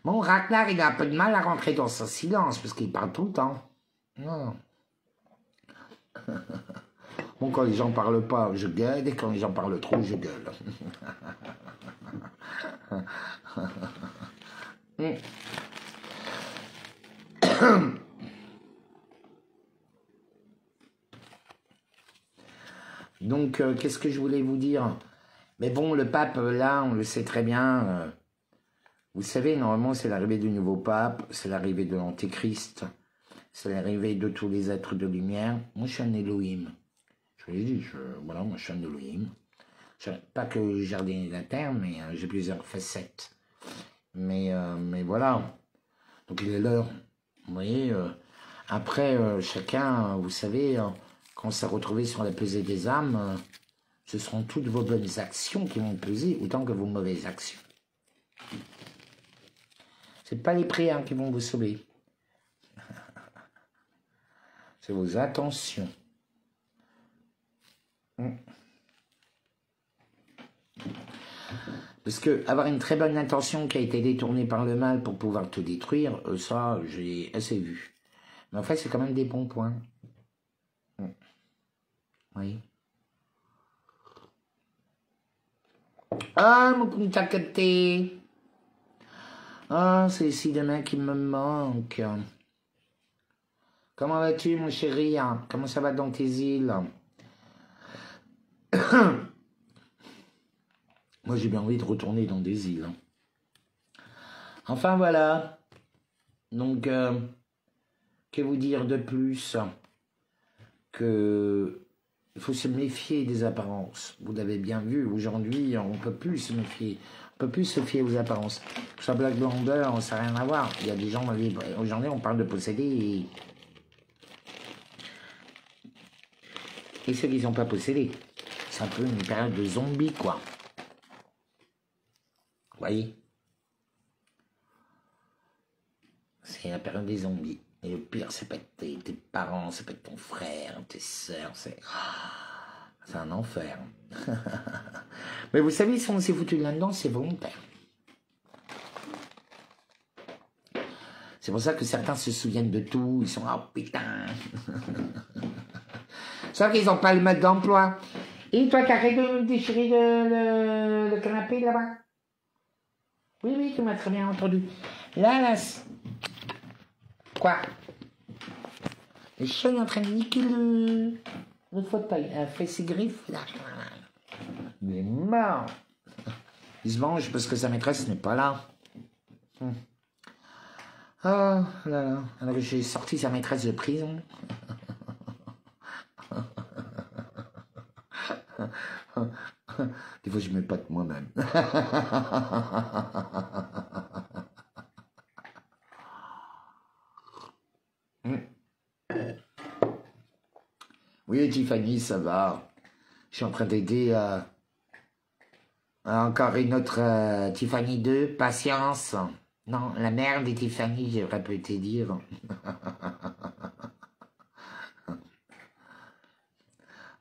Speaker 1: Bon, Ragnar, il a un peu de mal à rentrer dans son silence, parce qu'il parle tout le temps. Non. Bon, quand les gens parlent pas, je gueule, et quand les gens parlent trop, je gueule. Donc, qu'est-ce que je voulais vous dire? Mais bon, le pape, là, on le sait très bien. Vous savez, normalement, c'est l'arrivée du nouveau pape, c'est l'arrivée de l'antéchrist, c'est l'arrivée de tous les êtres de lumière. Moi, je suis un Elohim. Je vous l'ai dit, voilà, moi, je suis un Elohim. Pas que jardinier de la terre, mais j'ai plusieurs facettes. Mais voilà. Donc, il est l'heure. Vous voyez, après, chacun, vous savez, quand on s'est retrouvé sur la pesée des âmes, ce seront toutes vos bonnes actions qui vont peser, autant que vos mauvaises actions. C'est pas les prières qui vont vous sauver. C'est vos intentions. Parce que avoir une très bonne intention qui a été détournée par le mal pour pouvoir tout détruire, ça, j'ai assez vu. Mais en fait, c'est quand même des bons points. Oui. Ah, mon contacté. Ah, c'est ici demain qui me manque. Comment vas-tu, mon chéri? Comment ça va dans tes îles? Moi, j'ai bien envie de retourner dans des îles. Enfin, voilà. Donc, que vous dire de plus que il faut se méfier des apparences. Vous l'avez bien vu, aujourd'hui, on ne peut plus se méfier. On ne peut plus se fier aux apparences. Sa blague blondeur, ça n'a rien à voir. Il y a des gens, aujourd'hui, on parle de posséder et ceux qui ne sont pas possédés. C'est un peu une période de zombies, quoi. Vous voyez? C'est la période des zombies. Et le pire, c'est pas tes parents, c'est pas ton frère, tes sœurs, c'est un enfer. Mais vous savez, si on s'est foutu là-dedans, c'est volontaire. C'est pour ça que certains se souviennent de tout, ils sont « Oh putain !» C'est vrai qu'ils n'ont pas le mode d'emploi. Et toi, t'arrêtes de me déchirer le canapé là-bas? Oui, tu m'as très bien entendu. Là, quoi? Le chat est en train de niquer le fauteuil. Elle a fait ses griffes, là. Il est mort. Il se venge parce que sa maîtresse n'est pas là. Oh là là. Alors que j'ai sorti sa maîtresse de prison. Des fois, je m'épate moi-même. Oui, Tiffany, ça va. Je suis en train d'aider encore une autre Tiffany 2. Patience. Non, la mère de Tiffany, j'aurais pu te dire.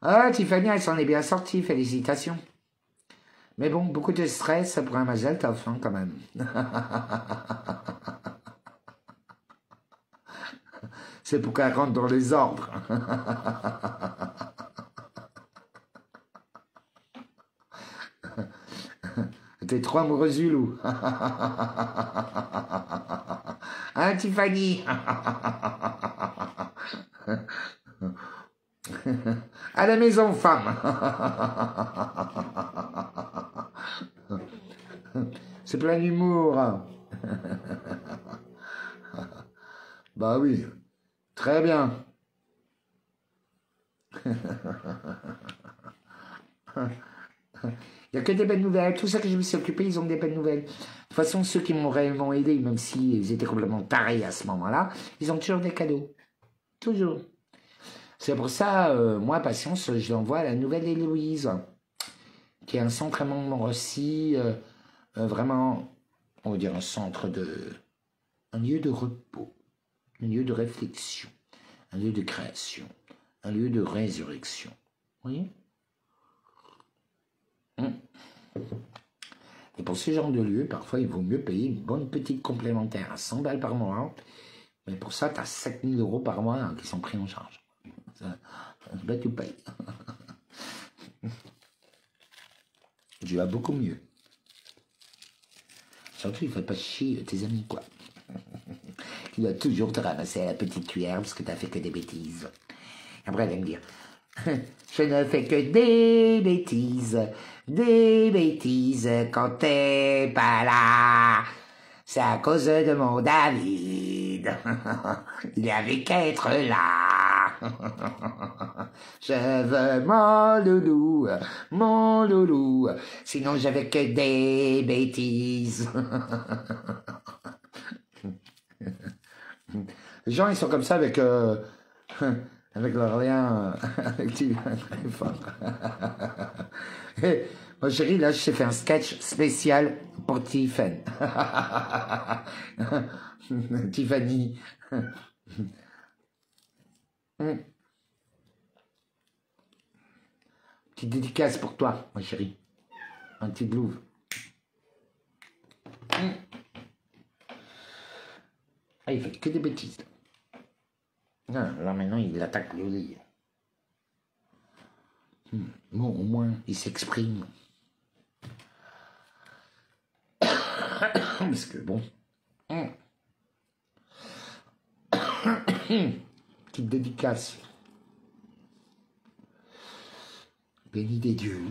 Speaker 1: Ah, Tiffany, elle s'en est bien sortie, félicitations. Mais bon, beaucoup de stress pour un Mazel Tov, hein, quand même. C'est pour qu'elle rentre dans les ordres. T'es trop amoureuse du loup. Hein, Tiffany? À la maison, femme. C'est plein d'humour. Bah oui, très bien. Il n'y a que des bonnes nouvelles. Tout ça que je me suis occupé, ils ont des bonnes nouvelles. De toute façon, ceux qui m'ont réellement aidé, même s'ils étaient complètement tarés à ce moment-là, ils ont toujours des cadeaux. Toujours. C'est pour ça, moi, Patience, je l'envoie à la Nouvelle Héloïse, qui est un centre à Montmorency, vraiment, on va dire un lieu de repos, un lieu de réflexion, un lieu de création, un lieu de résurrection. Vous voyez? Et pour ce genre de lieu, parfois, il vaut mieux payer une bonne petite complémentaire à 100 balles par mois. Mais pour ça, tu as 7000 € par mois hein, qui sont pris en charge. Ben, tu payes. Tu vas beaucoup mieux. Surtout, il ne faut pas chier tes amis, quoi. Tu dois toujours te ramasser à la petite cuillère parce que tu n'as fait que des bêtises. Après, elle va me dire, je ne fais que des bêtises quand t'es pas là. C'est à cause de mon David. Il avait qu'à être là. Je veux mon loulou. Sinon, j'avais que des bêtises. Les gens, ils sont comme ça avec leur lien, avec très fort. Et, moi, chérie, là, je t'ai fait un sketch spécial pour Tiffany. Tiffany. Petite dédicace pour toi, ma chérie. Un petit Louvre. Ah, il fait que des bêtises. Non, là, maintenant, il attaque le lit. Bon, au moins, il s'exprime. Parce que, bon... Petite dédicace. Béni des dieux.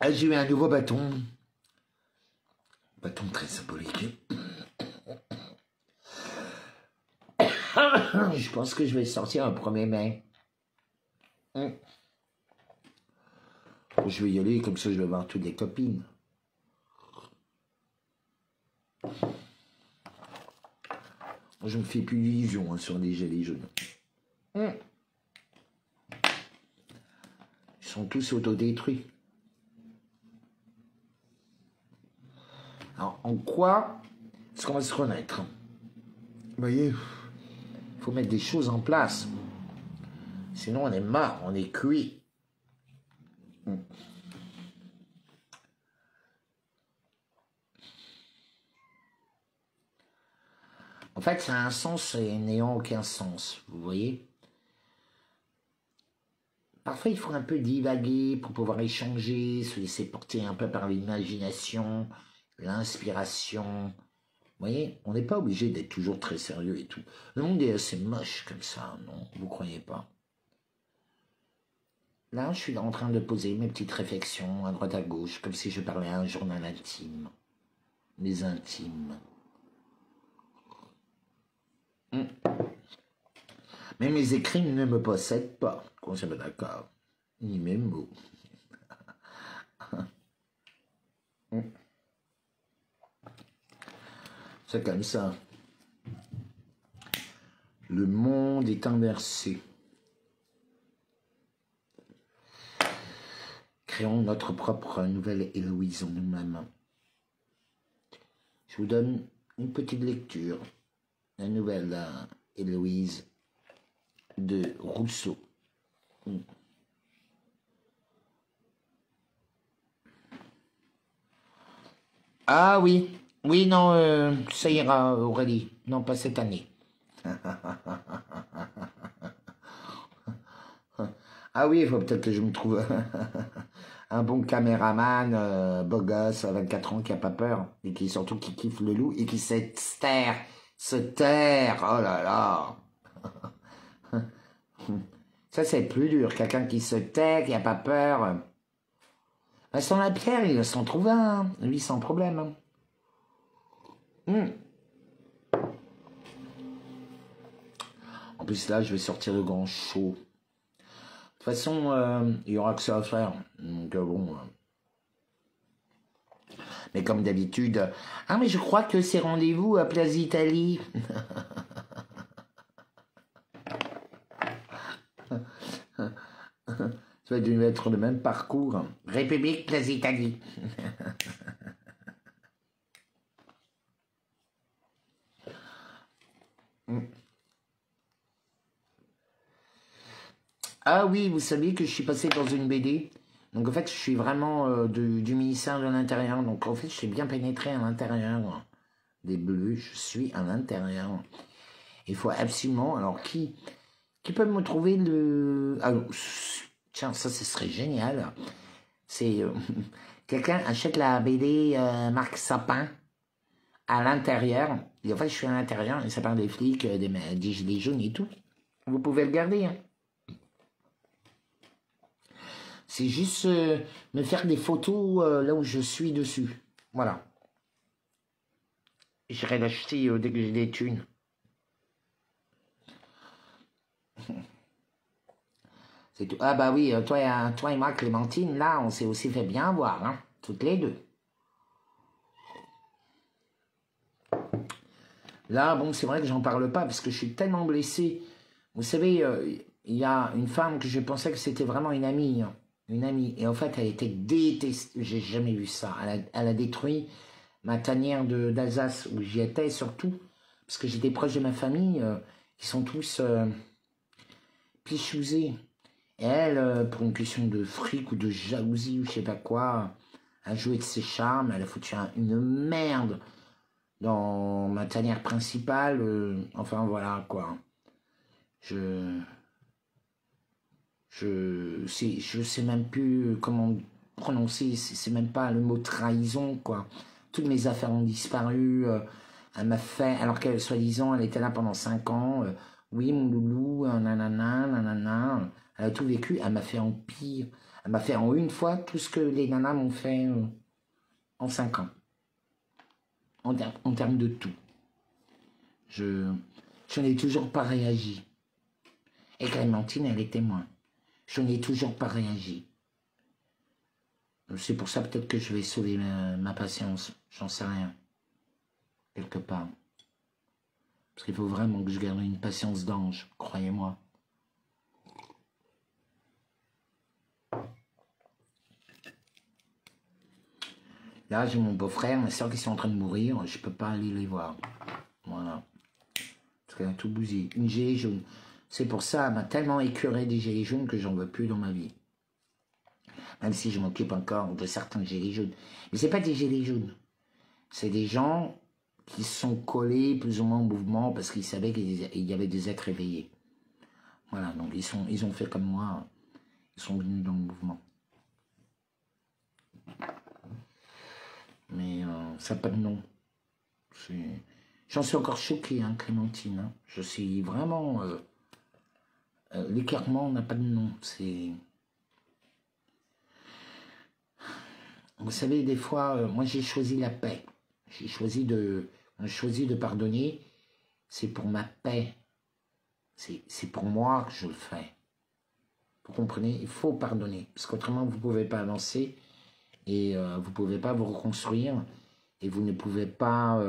Speaker 1: J'ai eu un nouveau bâton. Bâton très symbolique. Je pense que je vais sortir un 1er mai. Je vais y aller, comme ça je vais voir toutes les copines. Je me fais plus d'illusions hein, sur les gilets jaunes. Ils sont tous autodétruits. Alors, en quoi est-ce qu'on va se remettre? Vous voyez, il faut mettre des choses en place. Sinon, on est mort, on est cuit. En fait, ça a un sens et n'ayant aucun sens, vous voyez. Parfois, il faut un peu divaguer pour pouvoir échanger, se laisser porter un peu par l'imagination, l'inspiration. Vous voyez, on n'est pas obligé d'être toujours très sérieux et tout. Le monde est assez moche comme ça, non? Vous croyez pas? Là, je suis en train de poser mes petites réflexions à droite à gauche, comme si je parlais à un journal intime. Les intimes. Mais mes écrits ne me possèdent pas. Qu'on soit d'accord. Ni mes mots. C'est comme ça. Le monde est inversé. Créons notre propre nouvelle Héloïse en nous-mêmes. Je vous donne une petite lecture. La nouvelle Héloïse de Rousseau. Ah oui, oui, non, ça ira, Aurélie. Non, pas cette année. Ah oui, il faut peut-être que je me trouve un bon caméraman, beau gosse, à 24 ans, qui a pas peur, et qui surtout qui kiffe le loup, et qui sait se taire, oh là là. Ça, c'est plus dur, quelqu'un qui se tait, qui a pas peur. Vincent Lapierre, il s'en trouve un, hein. Lui, sans problème. En plus, là, je vais sortir le grand show. De toute façon, il y aura que ça à faire. Donc, bon. Mais comme d'habitude, ah, mais je crois que c'est rendez-vous à Place d'Italie. Ça va être le même parcours. République, Place d'Italie. Ah oui, vous savez que je suis passé dans une BD. Donc en fait, je suis vraiment du ministère de l'Intérieur. Donc en fait, je suis bien pénétré à l'intérieur des Bleus. Je suis à l'intérieur. Il faut absolument... Alors qui peut me trouver le... Ah, tiens, ça, ce serait génial. C'est... quelqu'un achète la BD Marc Sapin à l'intérieur. Et en fait, je suis à l'intérieur et ça parle des flics, des gilets jaunes et tout. Vous pouvez le garder, hein. C'est juste me faire des photos là où je suis dessus. Voilà. J'irai l'acheter dès que j'ai des thunes. C'est tout. Ah bah oui, toi et moi, Clémentine, là, on s'est aussi fait bien voir, hein, toutes les deux. Là, bon, c'est vrai que j'en parle pas parce que je suis tellement blessé. Vous savez, il y a une femme que je pensais que c'était vraiment une amie, hein. Une amie. Et en fait, elle était détestée. J'ai jamais vu ça. Elle a détruit ma tanière d'Alsace où j'y étais surtout. Parce que j'étais proche de ma famille qui sont tous plichousés. Et elle, pour une question de fric ou de jalousie ou je sais pas quoi, a joué de ses charmes. Elle a foutu une merde dans ma tanière principale. Enfin voilà quoi. Je sais même plus comment prononcer, c'est même pas le mot trahison, quoi. Toutes mes affaires ont disparu, elle m'a fait, alors qu'elle, soi-disant, elle était là pendant 5 ans, oui, mon loulou, nanana, nanana, elle a tout vécu, elle m'a fait en pire, elle m'a fait en une fois tout ce que les nanas m'ont fait en 5 ans, en termes de tout. Je n'ai toujours pas réagi. Et Clémentine, elle est témoin. Je n'ai toujours pas réagi. C'est pour ça peut-être que je vais sauver ma patience. J'en sais rien. Quelque part. Parce qu'il faut vraiment que je garde une patience d'ange, croyez-moi. Là, j'ai mon beau-frère, ma soeur qui sont en train de mourir. Je ne peux pas aller les voir. Voilà. Parce qu'elle a tout bousillé. Une gilet jaune. C'est pour ça, elle m'a tellement écœuré des gilets jaunes que j'en veux plus dans ma vie. Même si je m'occupe encore de certains gilets jaunes. Mais c'est pas des gilets jaunes. C'est des gens qui sont collés plus ou moins au mouvement parce qu'ils savaient qu'il y avait des êtres éveillés. Voilà, donc ils ont fait comme moi. Ils sont venus dans le mouvement. Mais ça n'a pas de nom. J'en suis encore choqué, hein, Clémentine. Hein. Je suis vraiment... l'écœurement n'a pas de nom. C'est... Vous savez, des fois, moi j'ai choisi la paix. J'ai choisi de pardonner. C'est pour ma paix. C'est pour moi que je le fais. Vous comprenez? Il faut pardonner. Parce qu'autrement, vous ne pouvez pas avancer et vous ne pouvez pas vous reconstruire et vous ne pouvez pas...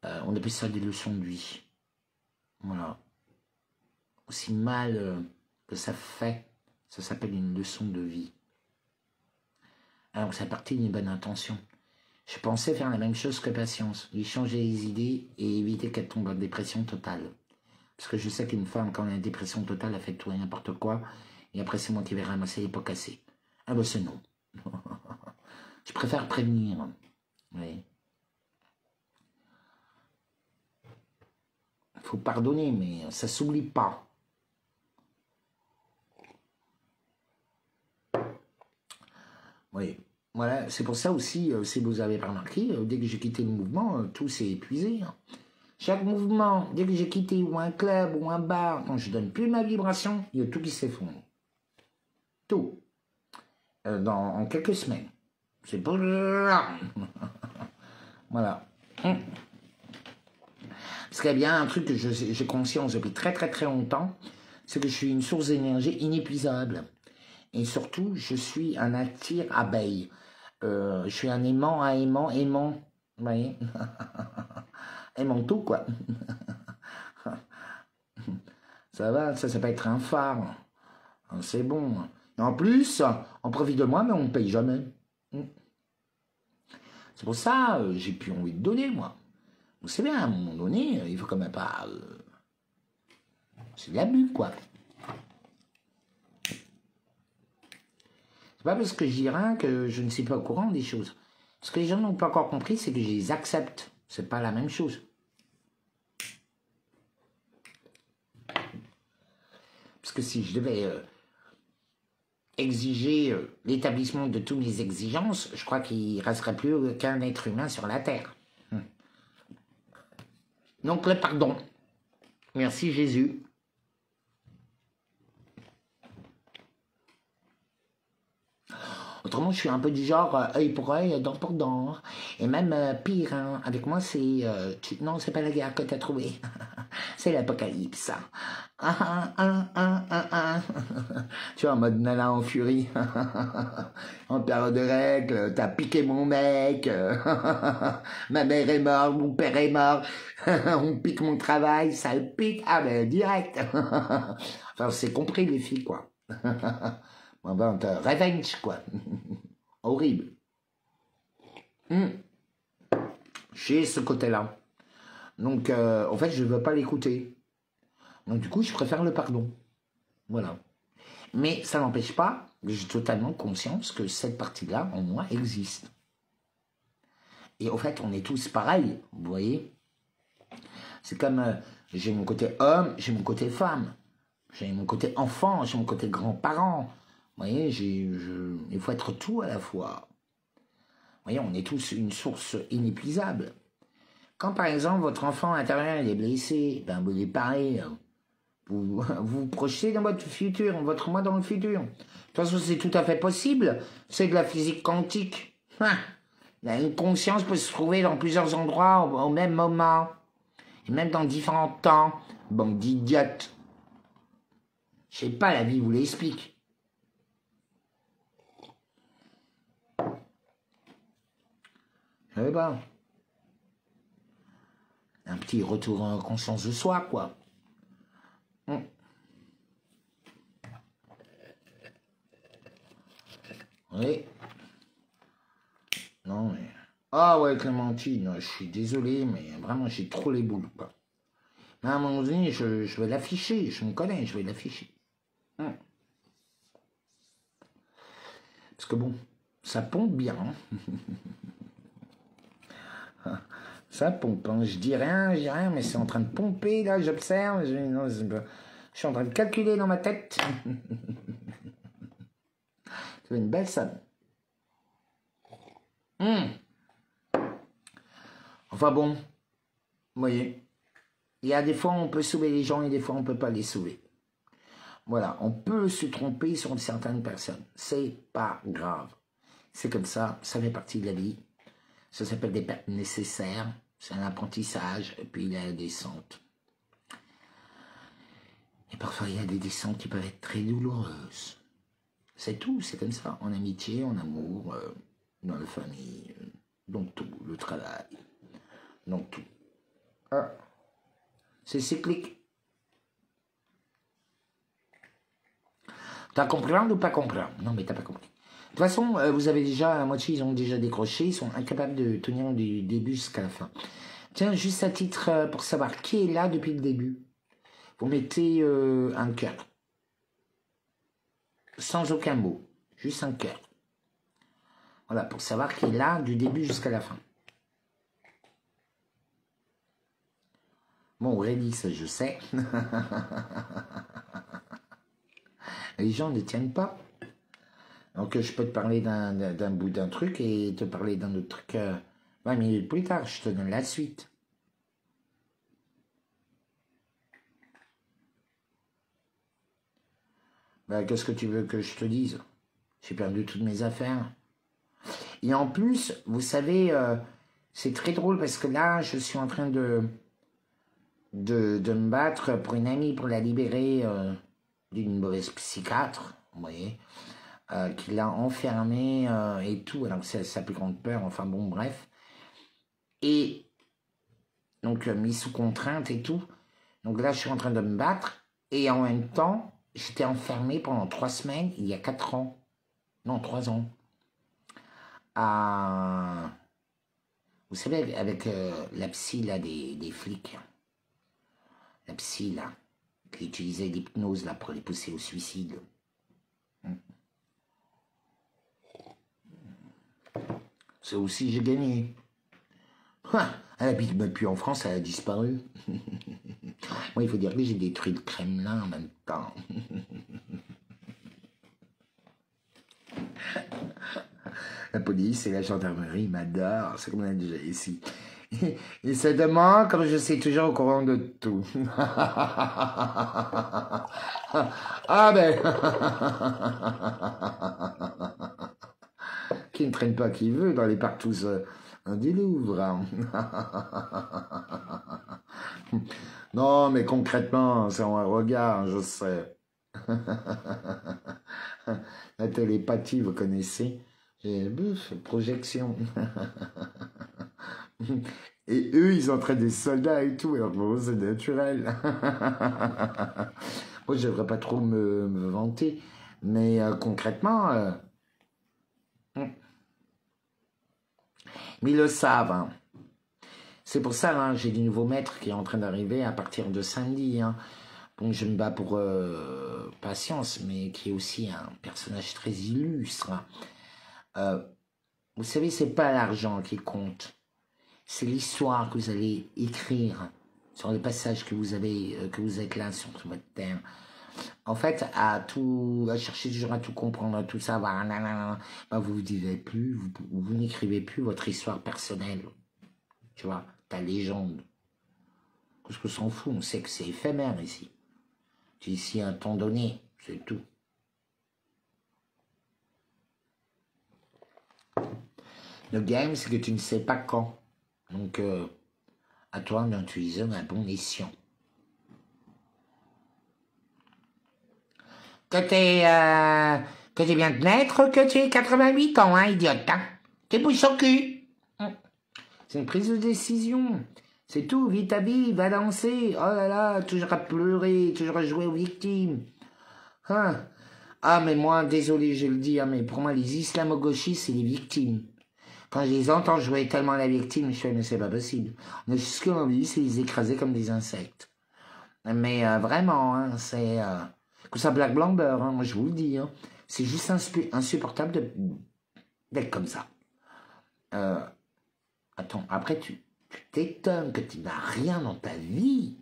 Speaker 1: on appelle ça des leçons de vie. Voilà. Aussi mal que ça fait, ça s'appelle une leçon de vie. Alors, c'est parti d'une bonne intention. Je pensais faire la même chose que Patience, lui changer les idées et éviter qu'elle tombe en dépression totale. Parce que je sais qu'une femme, quand elle a une dépression totale, elle fait tout et n'importe quoi, et après c'est moi qui vais ramasser les pots cassés. Ah ben c'est non. Je préfère prévenir. Oui. Il faut pardonner, mais ça s'oublie pas. Oui. Voilà, c'est pour ça aussi, si vous avez pas remarqué, dès que j'ai quitté le mouvement, tout s'est épuisé. Hein. Chaque mouvement, dès que j'ai quitté ou un club ou un bar, quand je donne plus ma vibration, il y a tout qui s'effondre. Tout. En quelques semaines. C'est pour... Voilà. Parce qu'il y a bien un truc que j'ai conscience depuis très très très longtemps, c'est que je suis une source d'énergie inépuisable. Et surtout, je suis un attire-abeille. Je suis un aimant à aimant, aimant. Vous voyez? Aimant tout, quoi. Ça va, ça peut être un phare. C'est bon. Et en plus, on profite de moi, mais on ne paye jamais. C'est pour ça, j'ai plus envie de donner, moi. Vous savez, à un moment donné, il faut quand même pas... c'est de l'abus, quoi. C'est pas parce que je dis rien que je ne suis pas au courant des choses. Ce que les gens n'ont pas encore compris, c'est que je les accepte. C'est pas la même chose. Parce que si je devais exiger l'établissement de toutes mes exigences, je crois qu'il ne resterait plus qu'un être humain sur la Terre. Donc le pardon. Merci Jésus. Autrement, je suis un peu du genre œil pour œil, dent pour dent. Et même pire, hein, avec moi, c'est... non, c'est pas la guerre que t'as trouvée. C'est l'apocalypse. Tu vois, en mode Nala en furie. En période de règles, t'as piqué mon mec. Ma mère est morte, mon père est mort. On pique mon travail, ça le pique. Ah ben, direct. Enfin, c'est compris, les filles, quoi. On va revenge, quoi. Horrible. J'ai ce côté-là. Donc, en fait, je ne veux pas l'écouter. Donc, du coup, je préfère le pardon. Voilà. Mais ça n'empêche pas, j'ai totalement conscience que cette partie-là, en moi, existe. Et en fait, on est tous pareils, vous voyez. C'est comme, j'ai mon côté homme, j'ai mon côté femme. J'ai mon côté enfant, j'ai mon côté grand-parent. Vous voyez, il faut être tout à la fois. Vous voyez, on est tous une source inépuisable. Quand, par exemple, votre enfant intérieur est blessé, ben, vous les parlez, vous vous projetez dans votre futur, votre moi dans le futur. De toute façon, c'est tout à fait possible. C'est de la physique quantique. Une conscience peut se trouver dans plusieurs endroits au même moment. Et même dans différents temps. Bande d'idiotes. Je sais pas, la vie vous l'explique. Je sais pas. Un petit retour en conscience de soi, quoi. Oui. Non, mais... Ah ouais, Clémentine, je suis désolé, mais vraiment, j'ai trop les boules, quoi. Mais à un moment donné, je vais l'afficher, je me connais, je vais l'afficher. Parce que bon, ça pompe bien. Ça pompe, hein. Je dis rien, mais c'est en train de pomper, là, j'observe. Je suis en train de calculer dans ma tête. C'est une belle somme. Enfin bon, vous voyez, il y a des fois on peut sauver les gens et des fois on ne peut pas les sauver. Voilà, on peut se tromper sur certaines personnes. C'est pas grave. C'est comme ça fait partie de la vie. Ça s'appelle des pertes nécessaires. C'est un apprentissage, et puis la descente. Et parfois, il y a des descentes qui peuvent être très douloureuses. C'est tout, c'est comme ça. En amitié, en amour, dans la famille, dans tout, le travail, dans tout. Ah, c'est cyclique. T'as compris ou pas compris? Non, mais t'as pas compris. De toute façon, vous avez déjà, la moitié, ils ont déjà décroché, ils sont incapables de tenir du début jusqu'à la fin. Tiens, juste à titre, pour savoir qui est là depuis le début, vous mettez un cœur. Sans aucun mot, juste un cœur. Voilà, pour savoir qui est là du début jusqu'à la fin. Bon, Aurélie, ça je sais. Les gens ne tiennent pas. Donc je peux te parler d'un bout d'un truc et te parler d'un autre truc 20 minutes plus tard. Je te donne la suite. Ben, qu'est-ce que tu veux que je te dise? J'ai perdu toutes mes affaires. Et en plus, vous savez, c'est très drôle parce que là, je suis en train de me battre pour une amie, pour la libérer d'une mauvaise psychiatre, vous voyez, qui l'a enfermée et tout, alors que c'est sa plus grande peur, enfin bon, bref. Et donc, mis sous contrainte et tout. Donc là, je suis en train de me battre et en même temps, j'étais enfermé pendant 3 semaines, il y a 4 ans. Non, 3 ans. Vous savez, avec la psy là, des flics. La psy là, qui utilisait l'hypnose là pour les pousser au suicide. Ça aussi, j'ai gagné. Elle habite même plus en France, elle a disparu. Moi, il faut dire que j'ai détruit le Kremlin en même temps. La police et la gendarmerie m'adorent, c'est comme on a déjà ici. Ils se demandent comme je suis toujours au courant de tout. Ah ben... Qui ne traîne pas qui veut dans les partous du Louvre. Non, mais concrètement, c'est un regard, je sais. La télépathie, vous connaissez. Et bouf, projection. Et eux, ils entraînent des soldats et tout, alors pour eux, c'est naturel. Moi, je devrais pas trop me vanter, mais concrètement, mais ils le savent. Hein. C'est pour ça, hein, j'ai du nouveau maître qui est en train d'arriver à partir de samedi. Hein. Bon, je me bats pour Patience, mais qui est aussi un personnage très illustre. Vous savez, c'est pas l'argent qui compte. C'est l'histoire que vous allez écrire sur les passages que vous êtes là sur votre terre. En fait, à chercher toujours à tout comprendre, à tout savoir, bah, vous ne vivez plus, vous n'écrivez plus votre histoire personnelle. Tu vois, ta légende. Parce qu'on s'en fout, on sait que c'est éphémère ici. C'est ici un temps donné, c'est tout. Le game, c'est que tu ne sais pas quand. Donc, à toi d'utiliser un bon escient. Que tu viens de naître, que tu aies 88 ans, hein, idiote, hein. T'es bouche au cul. C'est une prise de décision. C'est tout, vis ta vie, va danser. Oh là là, toujours à pleurer, toujours à jouer aux victimes. Hein. Ah, mais moi, désolé, je le dis, hein, mais pour moi, les islamo-gauchistes, c'est les victimes. Quand je les entends jouer tellement la victime, je fais, mais c'est pas possible. On a juste ce qu'on dit, c'est les écraser comme des insectes. Mais vraiment, hein, c'est... que ça Black Blamber, hein, moi je vous le dis. Hein, c'est juste insupportable d'être comme ça. Attends, après tu t'étonnes que tu n'as rien dans ta vie.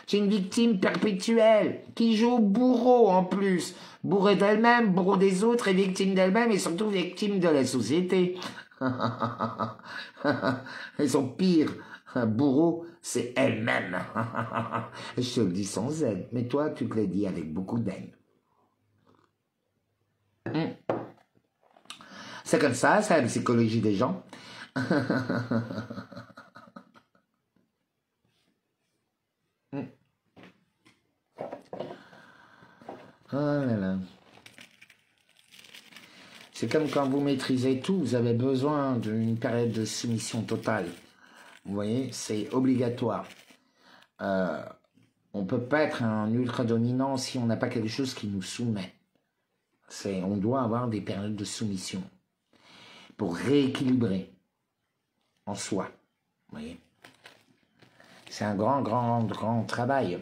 Speaker 1: Tu es une victime perpétuelle qui joue au bourreau en plus. Bourreau d'elle-même, bourreau des autres et victime d'elle-même et surtout victime de la société. Elles sont pires. Un bourreau, c'est elle-même. Je te le dis sans aide, mais toi, tu te le dis avec beaucoup d'aide. C'est comme ça, c'est la psychologie des gens. C'est comme quand vous maîtrisez tout, vous avez besoin d'une période de soumission totale. Vous voyez, c'est obligatoire. On ne peut pas être un ultra dominant si on n'a pas quelque chose qui nous soumet. On doit avoir des périodes de soumission pour rééquilibrer en soi. Vous voyez, c'est un grand travail.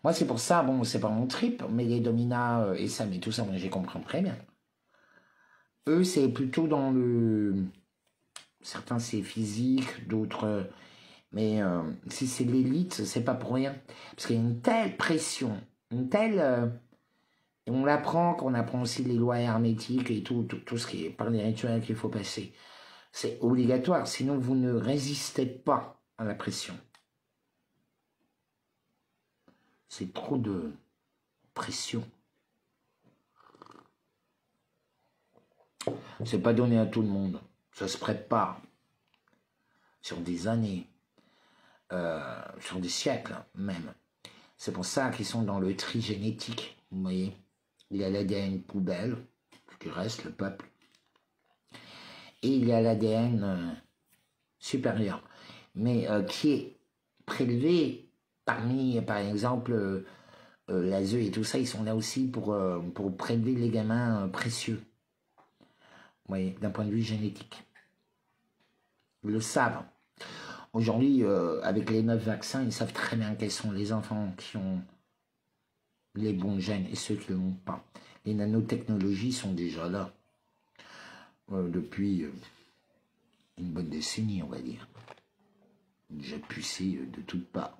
Speaker 1: Moi, c'est pour ça, bon, c'est pas mon trip, mais les dominats et ça, mais tout ça, moi, j'ai compris très bien. Eux, c'est plutôt dans le... Certains, c'est physique, d'autres... Mais si c'est l'élite, c'est pas pour rien. Parce qu'il y a une telle pression, une telle... on l'apprend, qu'on apprend aussi les lois hermétiques et tout ce qui est par les rituels qu'il faut passer. C'est obligatoire, sinon vous ne résistez pas à la pression. C'est trop de pression. C'est pas donné à tout le monde. Ça se prépare sur des années, sur des siècles même. C'est pour ça qu'ils sont dans le tri génétique. Vous voyez, il y a l'ADN poubelle, ce qui reste le peuple, et il y a l'ADN supérieur, mais qui est prélevé parmi, par exemple, l'ASE et tout ça, ils sont là aussi pour prélever les gamins précieux. Vous voyez, d'un point de vue génétique. Ils le savent. Aujourd'hui, avec les 9 vaccins, ils savent très bien quels sont les enfants qui ont les bons gènes et ceux qui ne l'ont pas. Les nanotechnologies sont déjà là. Depuis une bonne décennie, on va dire. Déjà poussé de toutes parts.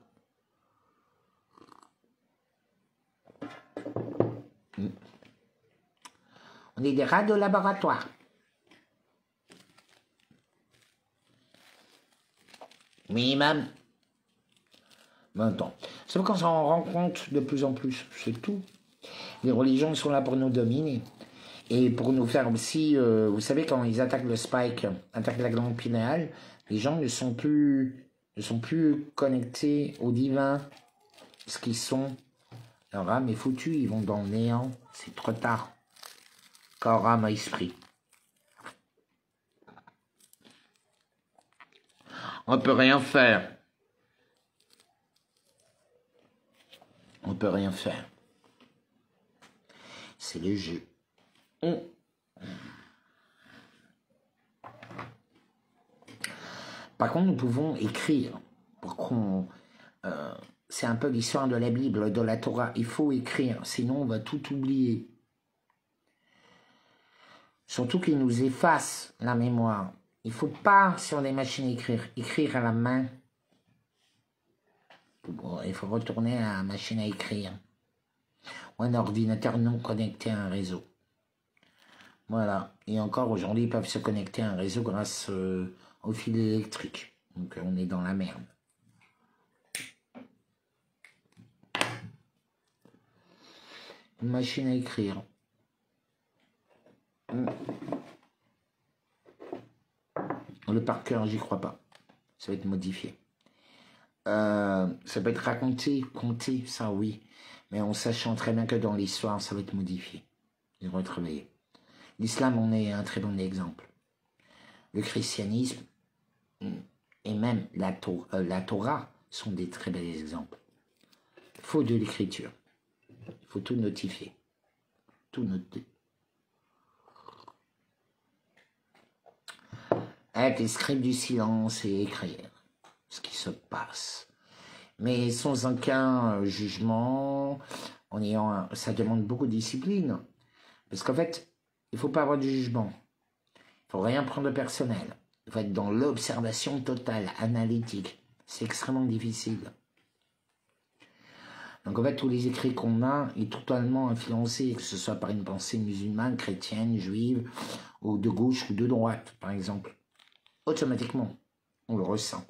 Speaker 1: On est des rats de laboratoire. Minimum. Maintenant, c'est qu'on s'en rend compte de plus en plus, c'est tout. Les religions sont là pour nous dominer. Et pour nous faire aussi, vous savez, quand ils attaquent le spike, attaquent la glande pinéale, les gens ne sont plus connectés au divin, ce qu'ils sont. Leur âme est foutue, ils vont dans le néant, c'est trop tard. Corps, âme, esprit. On peut rien faire. On peut rien faire. C'est le jeu. Par contre, nous pouvons écrire pour qu'on... c'est un peu l'histoire de la Bible, de la Torah. Il faut écrire, sinon on va tout oublier. Surtout qu'il nous efface la mémoire. Il ne faut pas, sur les machines, écrire à la main. Il faut retourner à la machine à écrire. Ou un ordinateur non connecté à un réseau. Voilà. Et encore aujourd'hui, ils peuvent se connecter à un réseau grâce au fil électrique. Donc on est dans la merde. Une machine à écrire. Le par cœur, j'y crois pas. Ça va être modifié. Ça peut être raconté, compté, ça oui. Mais en sachant très bien que dans l'histoire, ça va être modifié. Ils vont être réveillés. L'islam en est un très bon exemple. Le christianisme et même la Torah sont des très bels exemples. Il faut de l'écriture. Il faut tout notifier. Tout noter. Avec les scripts du silence et écrire ce qui se passe. Mais sans aucun jugement, ça demande beaucoup de discipline. Parce qu'en fait, il ne faut pas avoir de jugement. Il ne faut rien prendre de personnel. Il faut être dans l'observation totale, analytique. C'est extrêmement difficile. Donc en fait, tous les écrits qu'on a sont totalement influencés, que ce soit par une pensée musulmane, chrétienne, juive, ou de gauche ou de droite, par exemple. Automatiquement, on le ressent.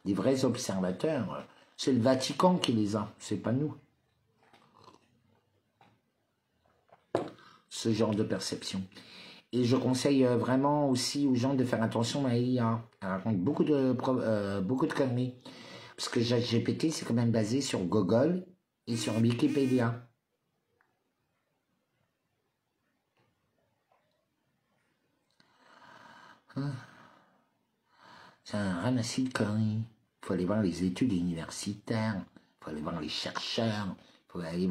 Speaker 1: Les vrais observateurs, c'est le Vatican qui les a, c'est pas nous. Ce genre de perception. Et je conseille vraiment aussi aux gens de faire attention à l'IA. Elle raconte beaucoup de conneries. Parce que ChatGPT, c'est quand même basé sur Google et sur Wikipédia. C'est un ramassis de conneries. Il faut aller voir les études universitaires, il faut aller voir les chercheurs, il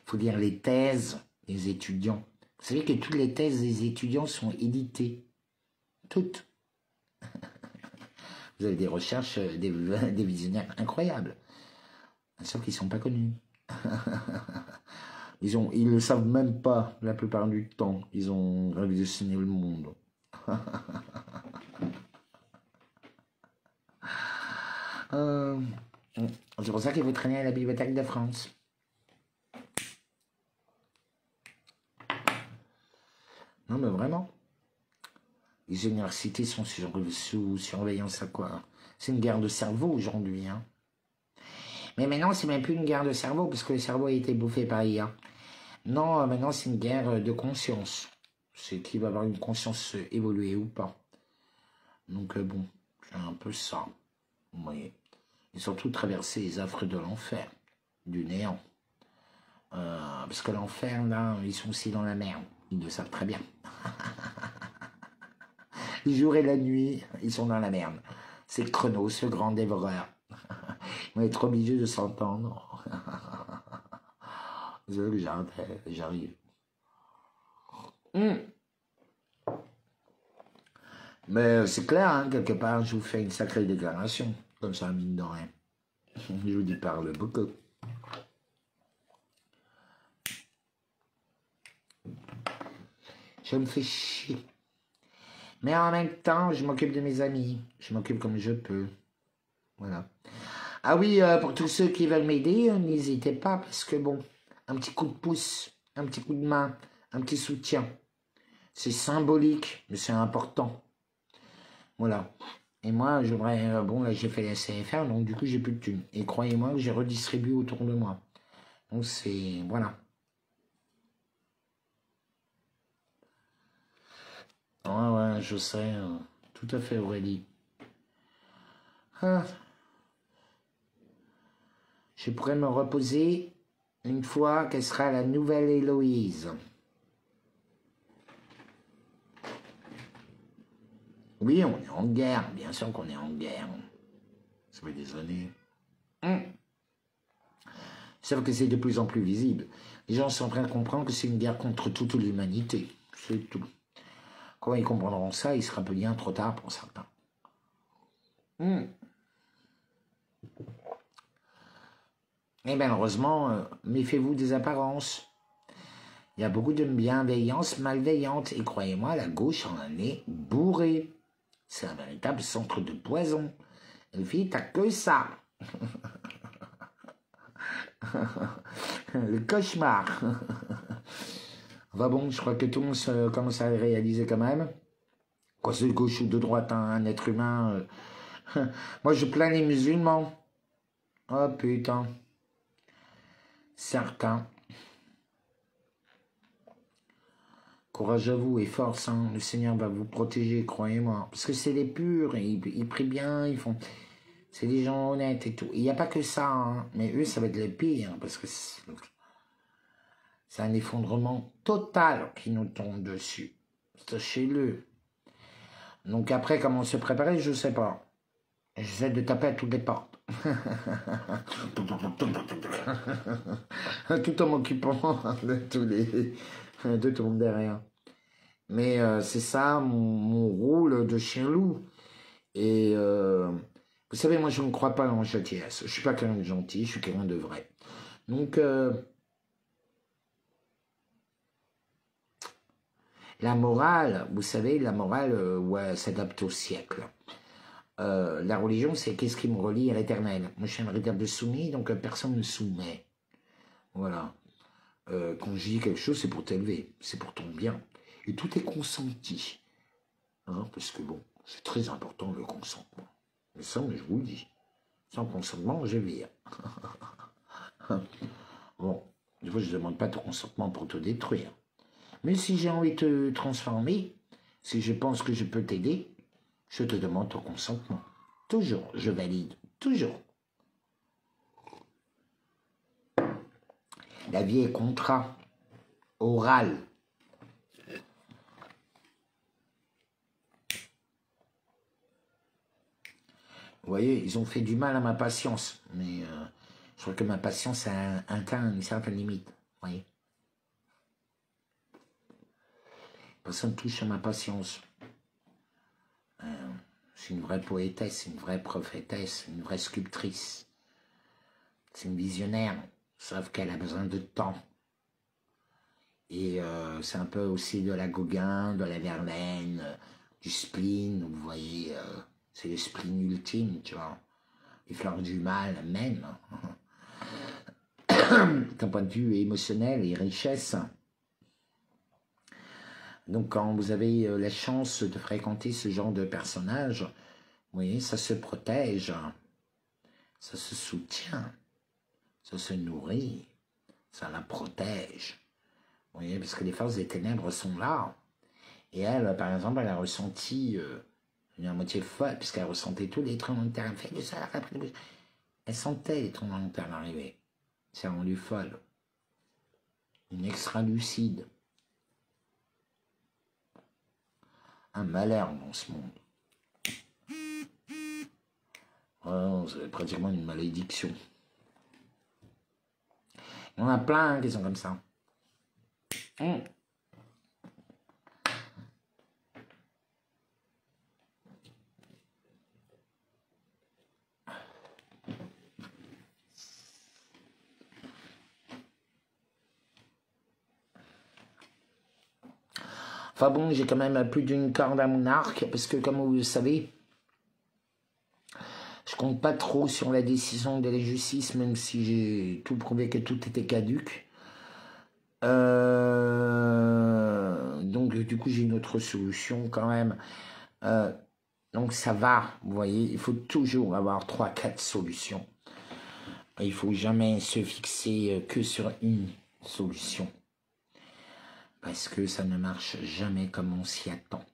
Speaker 1: faut lire les thèses des étudiants. Vous savez que toutes les thèses des étudiants sont éditées. Toutes. Vous avez des recherches, des visionnaires incroyables. Sauf qu'ils ne sont pas connus. Ils ne le savent même pas la plupart du temps. Ils ont révolutionné le monde. C'est pour ça qu'il faut traîner à la Bibliothèque de France. Non mais vraiment. Les universités sont sous surveillance à quoi? C'est une guerre de cerveau aujourd'hui. Hein. Mais maintenant, c'est même plus une guerre de cerveau, parce que le cerveau a été bouffé par IA. Non, maintenant, c'est une guerre de conscience. C'est qui va avoir une conscience évoluée ou pas. Donc, bon, c'est un peu ça. Vous voyez. Et surtout traverser les affres de l'enfer, du néant. Parce que l'enfer, là, ils sont aussi dans la merde. Ils le savent très bien. Le jour et la nuit, ils sont dans la merde. C'est Chronos, ce grand dévoreur. Ils vont être obligés de s'entendre. J'arrive. Mais c'est clair, hein, quelque part, je vous fais une sacrée déclaration. Comme ça, mine de rien. Je vous dis parle beaucoup. Je me fais chier. Mais en même temps, je m'occupe de mes amis. Je m'occupe comme je peux. Voilà. Ah oui, pour tous ceux qui veulent m'aider, n'hésitez pas, parce que bon, un petit coup de pouce, un petit coup de main, un petit soutien. C'est symbolique, mais c'est important. Voilà. Et moi, j'aimerais... bon, là, j'ai fait la CFR, donc du coup, j'ai plus de thunes. Et croyez-moi que j'ai redistribué autour de moi. Donc c'est... Voilà. Ah ouais, je sais. Tout à fait, Aurélie. Ah. Je pourrais me reposer une fois qu'elle sera la nouvelle Héloïse. Oui, on est en guerre. Bien sûr qu'on est en guerre. Ça fait des années. Sauf que c'est de plus en plus visible. Les gens sont en train de comprendre que c'est une guerre contre toute l'humanité. C'est tout. Quand ils comprendront ça, il sera bien trop tard pour certains. Et malheureusement, méfiez-vous des apparences. Il y a beaucoup de bienveillance malveillante. Et croyez-moi, la gauche en est bourrée. C'est un véritable centre de poison. Et fille, t'as que ça. Le cauchemar. Enfin bon, je crois que tout le monde commence à réaliser quand même. Quoi, c'est de gauche ou de droite, hein, un être humain. Moi, je plains les musulmans. Oh putain. Certains. Courage à vous et force, hein. Le Seigneur va vous protéger, croyez-moi. Parce que c'est des purs, ils prient bien, ils font... C'est des gens honnêtes et tout. Il n'y a pas que ça, hein. Mais eux, ça va être le pire, parce que c'est un effondrement total qui nous tombe dessus. Sachez-le. Donc après, comment se préparer, je ne sais pas. J'essaie de taper à toutes les portes. Tout en m'occupant de tout le monde derrière. Mais c'est ça mon rôle de chien loup. Et vous savez, moi je ne crois pas en gentillesse. Je ne suis pas quelqu'un de gentil, je suis quelqu'un de vrai. Donc la morale, vous savez, la morale ouais, s'adapte au siècle. La religion, c'est qu'est-ce qui me relie à l'éternel. Moi, je suis un véritable soumis, donc personne ne me soumet. Voilà. Quand je dis quelque chose, c'est pour t'élever, c'est pour ton bien. Et tout est consenti. Hein, parce que bon, c'est très important le consentement. Mais ça, je vous le dis. Sans consentement, je vire. Bon, des fois, je ne demande pas ton consentement pour te détruire. Mais si j'ai envie de te transformer, si je pense que je peux t'aider, je te demande ton consentement. Toujours, je valide. Toujours. La vie est contrat. Oral. Vous voyez, ils ont fait du mal à ma patience. Mais je crois que ma patience a atteint une certaine limite. Vous voyez. Personne ne touche à ma patience. C'est une vraie poétesse, une vraie prophétesse, une vraie sculptrice. C'est une visionnaire, sauf qu'elle a besoin de temps. Et c'est un peu aussi de la Gauguin, de la Verlaine, du spleen, vous voyez, c'est le spleen ultime, tu vois. Les fleurs du mal, même. D'un point de vue émotionnel et richesse. Donc quand vous avez la chance de fréquenter ce genre de personnage, vous voyez, ça se protège, ça se soutient, ça se nourrit, ça la protège. Vous voyez, parce que les forces des ténèbres sont là. Et elle, par exemple, elle a ressenti une à moitié folle, puisqu'elle ressentait tous les tremblements de terre. Elle fait de ça, elle sentait les tremblements de terre arriver. C'est rendu folle. Une extra-lucide. Un malheur dans ce monde. Oh, c'est pratiquement une malédiction. Il y en a plein qui sont comme ça. Enfin bon, j'ai quand même plus d'une corde à mon arc, parce que comme vous le savez, je compte pas trop sur la décision de la justice, même si j'ai tout prouvé que tout était caduc. Donc du coup, j'ai une autre solution quand même. Donc ça va, vous voyez, il faut toujours avoir 3-4 solutions. Il faut jamais se fixer que sur une solution. Parce que ça ne marche jamais comme on s'y attend.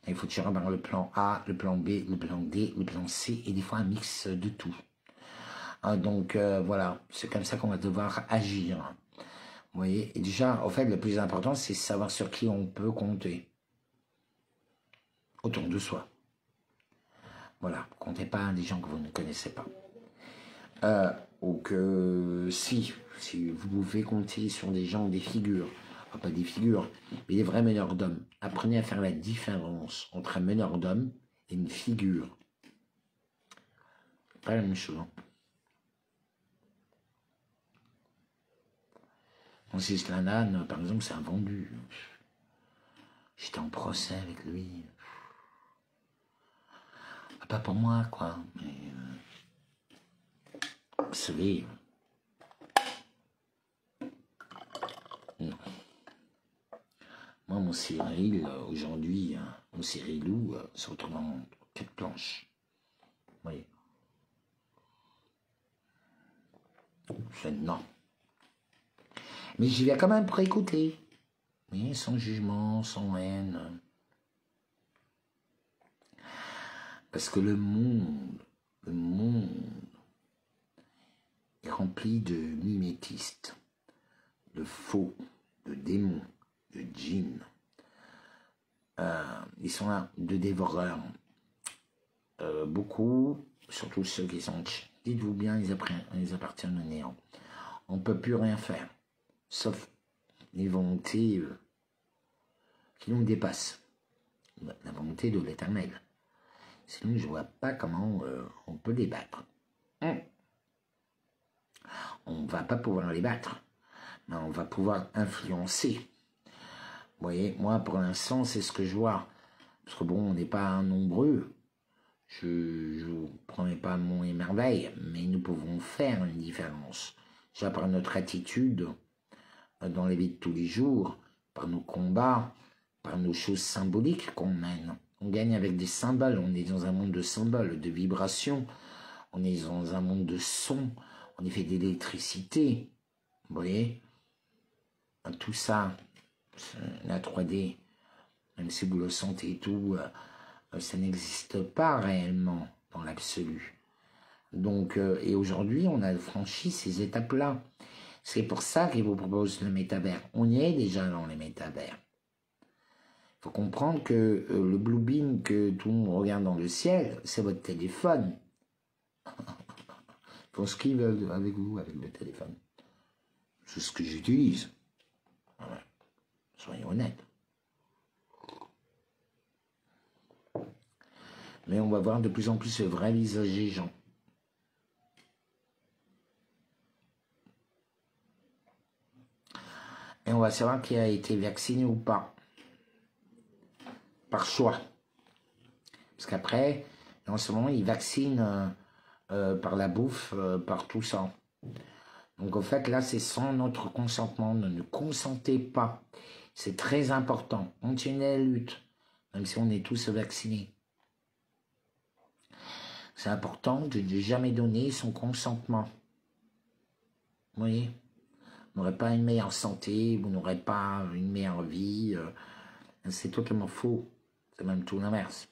Speaker 1: Il faut toujours avoir le plan A, le plan B, le plan D, le plan C, et des fois un mix de tout. Donc voilà, c'est comme ça qu'on va devoir agir. Vous voyez, et déjà, en fait, le plus important, c'est savoir sur qui on peut compter. Autour de soi. Voilà, comptez pas des gens que vous ne connaissez pas. Ou que si vous pouvez compter sur des gens, des figures, pas des figures, mais des vrais meneurs d'hommes. Apprenez à faire la différence entre un meneur d'hommes et une figure. Pas la même chose. Francis Lalanne, par exemple, c'est un vendu. J'étais en procès avec lui. Pas pour moi, quoi, mais... vous savez... Non. Moi, mon Cyril, aujourd'hui, mon Cyrilou se retrouve en 4 planches. Oui. Non. Mais j'y vais quand même pour écouter. Mais sans jugement, sans haine. Parce que le monde est rempli de mimétistes, de faux, de démons, de djinns. Ils sont là, de dévoreurs. Beaucoup, surtout ceux qui sont... Dites-vous bien, ils appartiennent au néant. On ne peut plus rien faire, sauf les volontés qui nous dépassent. La volonté de l'Éternel. Sinon, je ne vois pas comment on peut les battre. On ne va pas pouvoir les battre, mais on va pouvoir influencer. Vous voyez, moi, pour l'instant, c'est ce que je vois. Parce que bon, on n'est pas nombreux. Je ne promets pas mon émerveil, mais nous pouvons faire une différence. Déjà par notre attitude dans la vie de tous les jours, par nos combats, par nos choses symboliques qu'on mène. On gagne avec des symboles, on est dans un monde de symboles, de vibrations, on est dans un monde de sons, on est fait d'électricité, vous voyez. Tout ça, la 3D, même si vous le sentez et tout, ça n'existe pas réellement dans l'absolu. Donc, et aujourd'hui, on a franchi ces étapes-là. C'est pour ça qu'il vous propose le métavers. On y est déjà dans les métavers. Il faut comprendre que le blue beam que tout le monde regarde dans le ciel, c'est votre téléphone. font ce qu'ils veulent avec vous, avec le téléphone. C'est ce que j'utilise. Voilà. Soyons honnêtes. Mais on va voir de plus en plus le vrai visage des gens. Et on va savoir qui a été vacciné ou pas. Par choix. Parce qu'après, en ce moment, ils vaccinent par la bouffe, par tout ça. Donc, en fait, là, c'est sans notre consentement. Ne consentez pas. C'est très important. Continuez la lutte, même si on est tous vaccinés. C'est important de ne jamais donner son consentement. Vous voyez? Vous n'aurez pas une meilleure santé, vous n'aurez pas une meilleure vie. C'est totalement faux. C'est même tout l'inverse.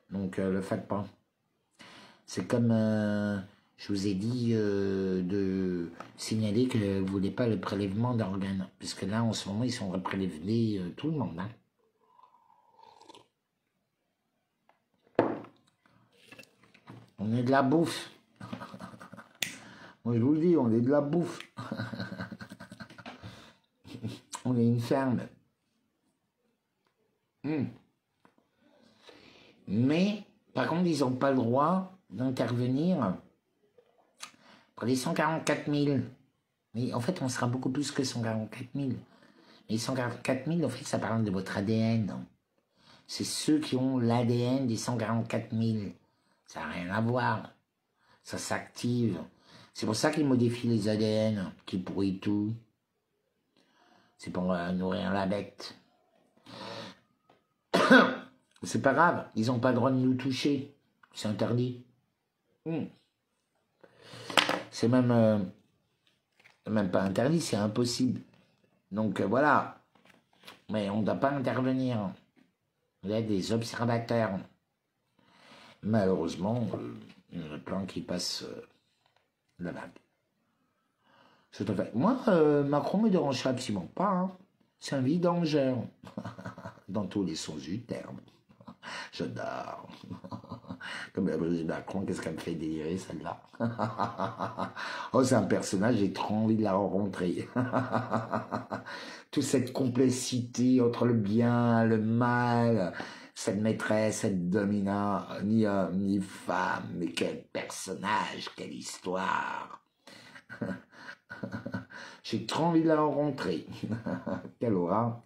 Speaker 1: Donc, le faites pas. C'est comme je vous ai dit de signaler que vous ne voulez pas le prélèvement d'organes. Parce que là, en ce moment, ils sont prélevés tout le monde. Hein. On est de la bouffe. Moi, je vous le dis, on est de la bouffe. On est une ferme. Mais, par contre, ils n'ont pas le droit d'intervenir pour les 144 000. Mais en fait, on sera beaucoup plus que 144 000. Les 144 000, en fait, ça parle de votre ADN. C'est ceux qui ont l'ADN des 144 000. Ça n'a rien à voir. Ça s'active. C'est pour ça qu'ils modifient les ADN, qui pourrit tout. C'est pour nourrir la bête. C'est pas grave, ils n'ont pas le droit de nous toucher. C'est interdit. C'est même pas interdit, c'est impossible. Donc voilà. Mais on ne doit pas intervenir. Il y a des observateurs. Malheureusement, il y en a plein qui passent la vague. C'est fait. Moi, Macron me dérange absolument pas. Hein. C'est un vidangeur. Dans tous les sens du terme. J'adore. Comme la Brigitte Macron, qu'est-ce qu'elle me fait délirer, celle-là? Oh, c'est un personnage, j'ai trop envie de la rencontrer. Toute cette complexité entre le bien, le mal, cette maîtresse, cette domina, ni homme, ni femme, mais quel personnage, quelle histoire. J'ai trop envie de la rencontrer. Quelle aura.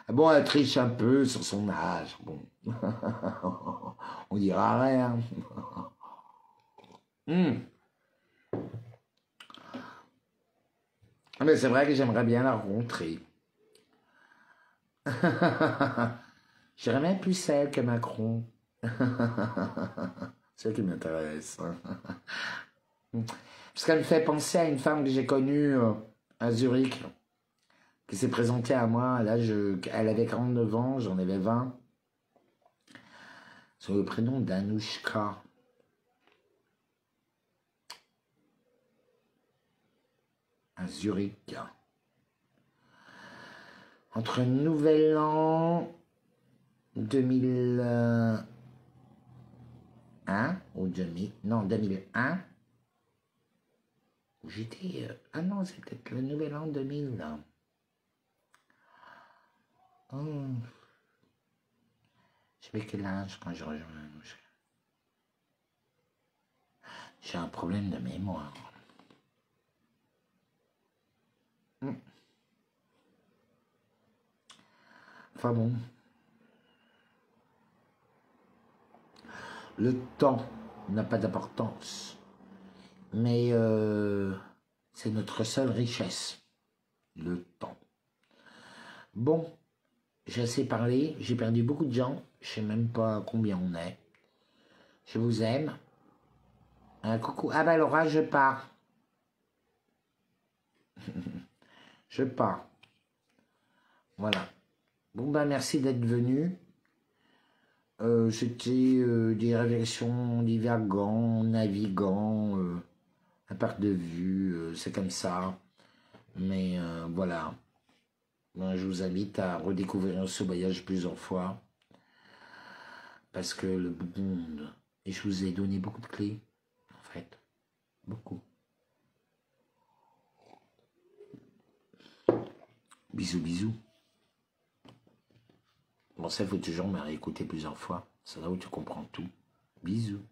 Speaker 1: Bon, elle triche un peu sur son âge. Bon. On dira rien. Mais c'est vrai que j'aimerais bien la rencontrer. J'irais même plus celle que Macron. C'est elle qui m'intéresse. Parce qu'elle me fait penser à une femme que j'ai connue à Zurich, qui s'est présentée à moi. Là, elle avait 49 ans, j'en avais 20. Sur le prénom d'Anouchka. À Zurich. Entre Nouvel An 2001 ou 2000, non 2001. J'étais... ah non, c'est peut-être le Nouvel An 2000. Là. J'avais quel âge quand je rejoins? J'ai un problème de mémoire. Enfin bon. Le temps n'a pas d'importance. Mais c'est notre seule richesse. Le temps. Bon. J'ai assez parlé. J'ai perdu beaucoup de gens. Je ne sais même pas combien on est. Je vous aime. Un coucou. Ah bah Laura, je pars. Je pars. Voilà. Bon ben merci d'être venu. C'était des réflexions divagants, navigants, à part de vue, c'est comme ça. Mais voilà. Ben, je vous invite à redécouvrir ce voyage plusieurs fois. Parce que le monde Et je vous ai donné beaucoup de clés, en fait. Beaucoup. Bisous, bisous. Bon, ça, il faut toujours me réécouter plusieurs fois. C'est là où tu comprends tout. Bisous.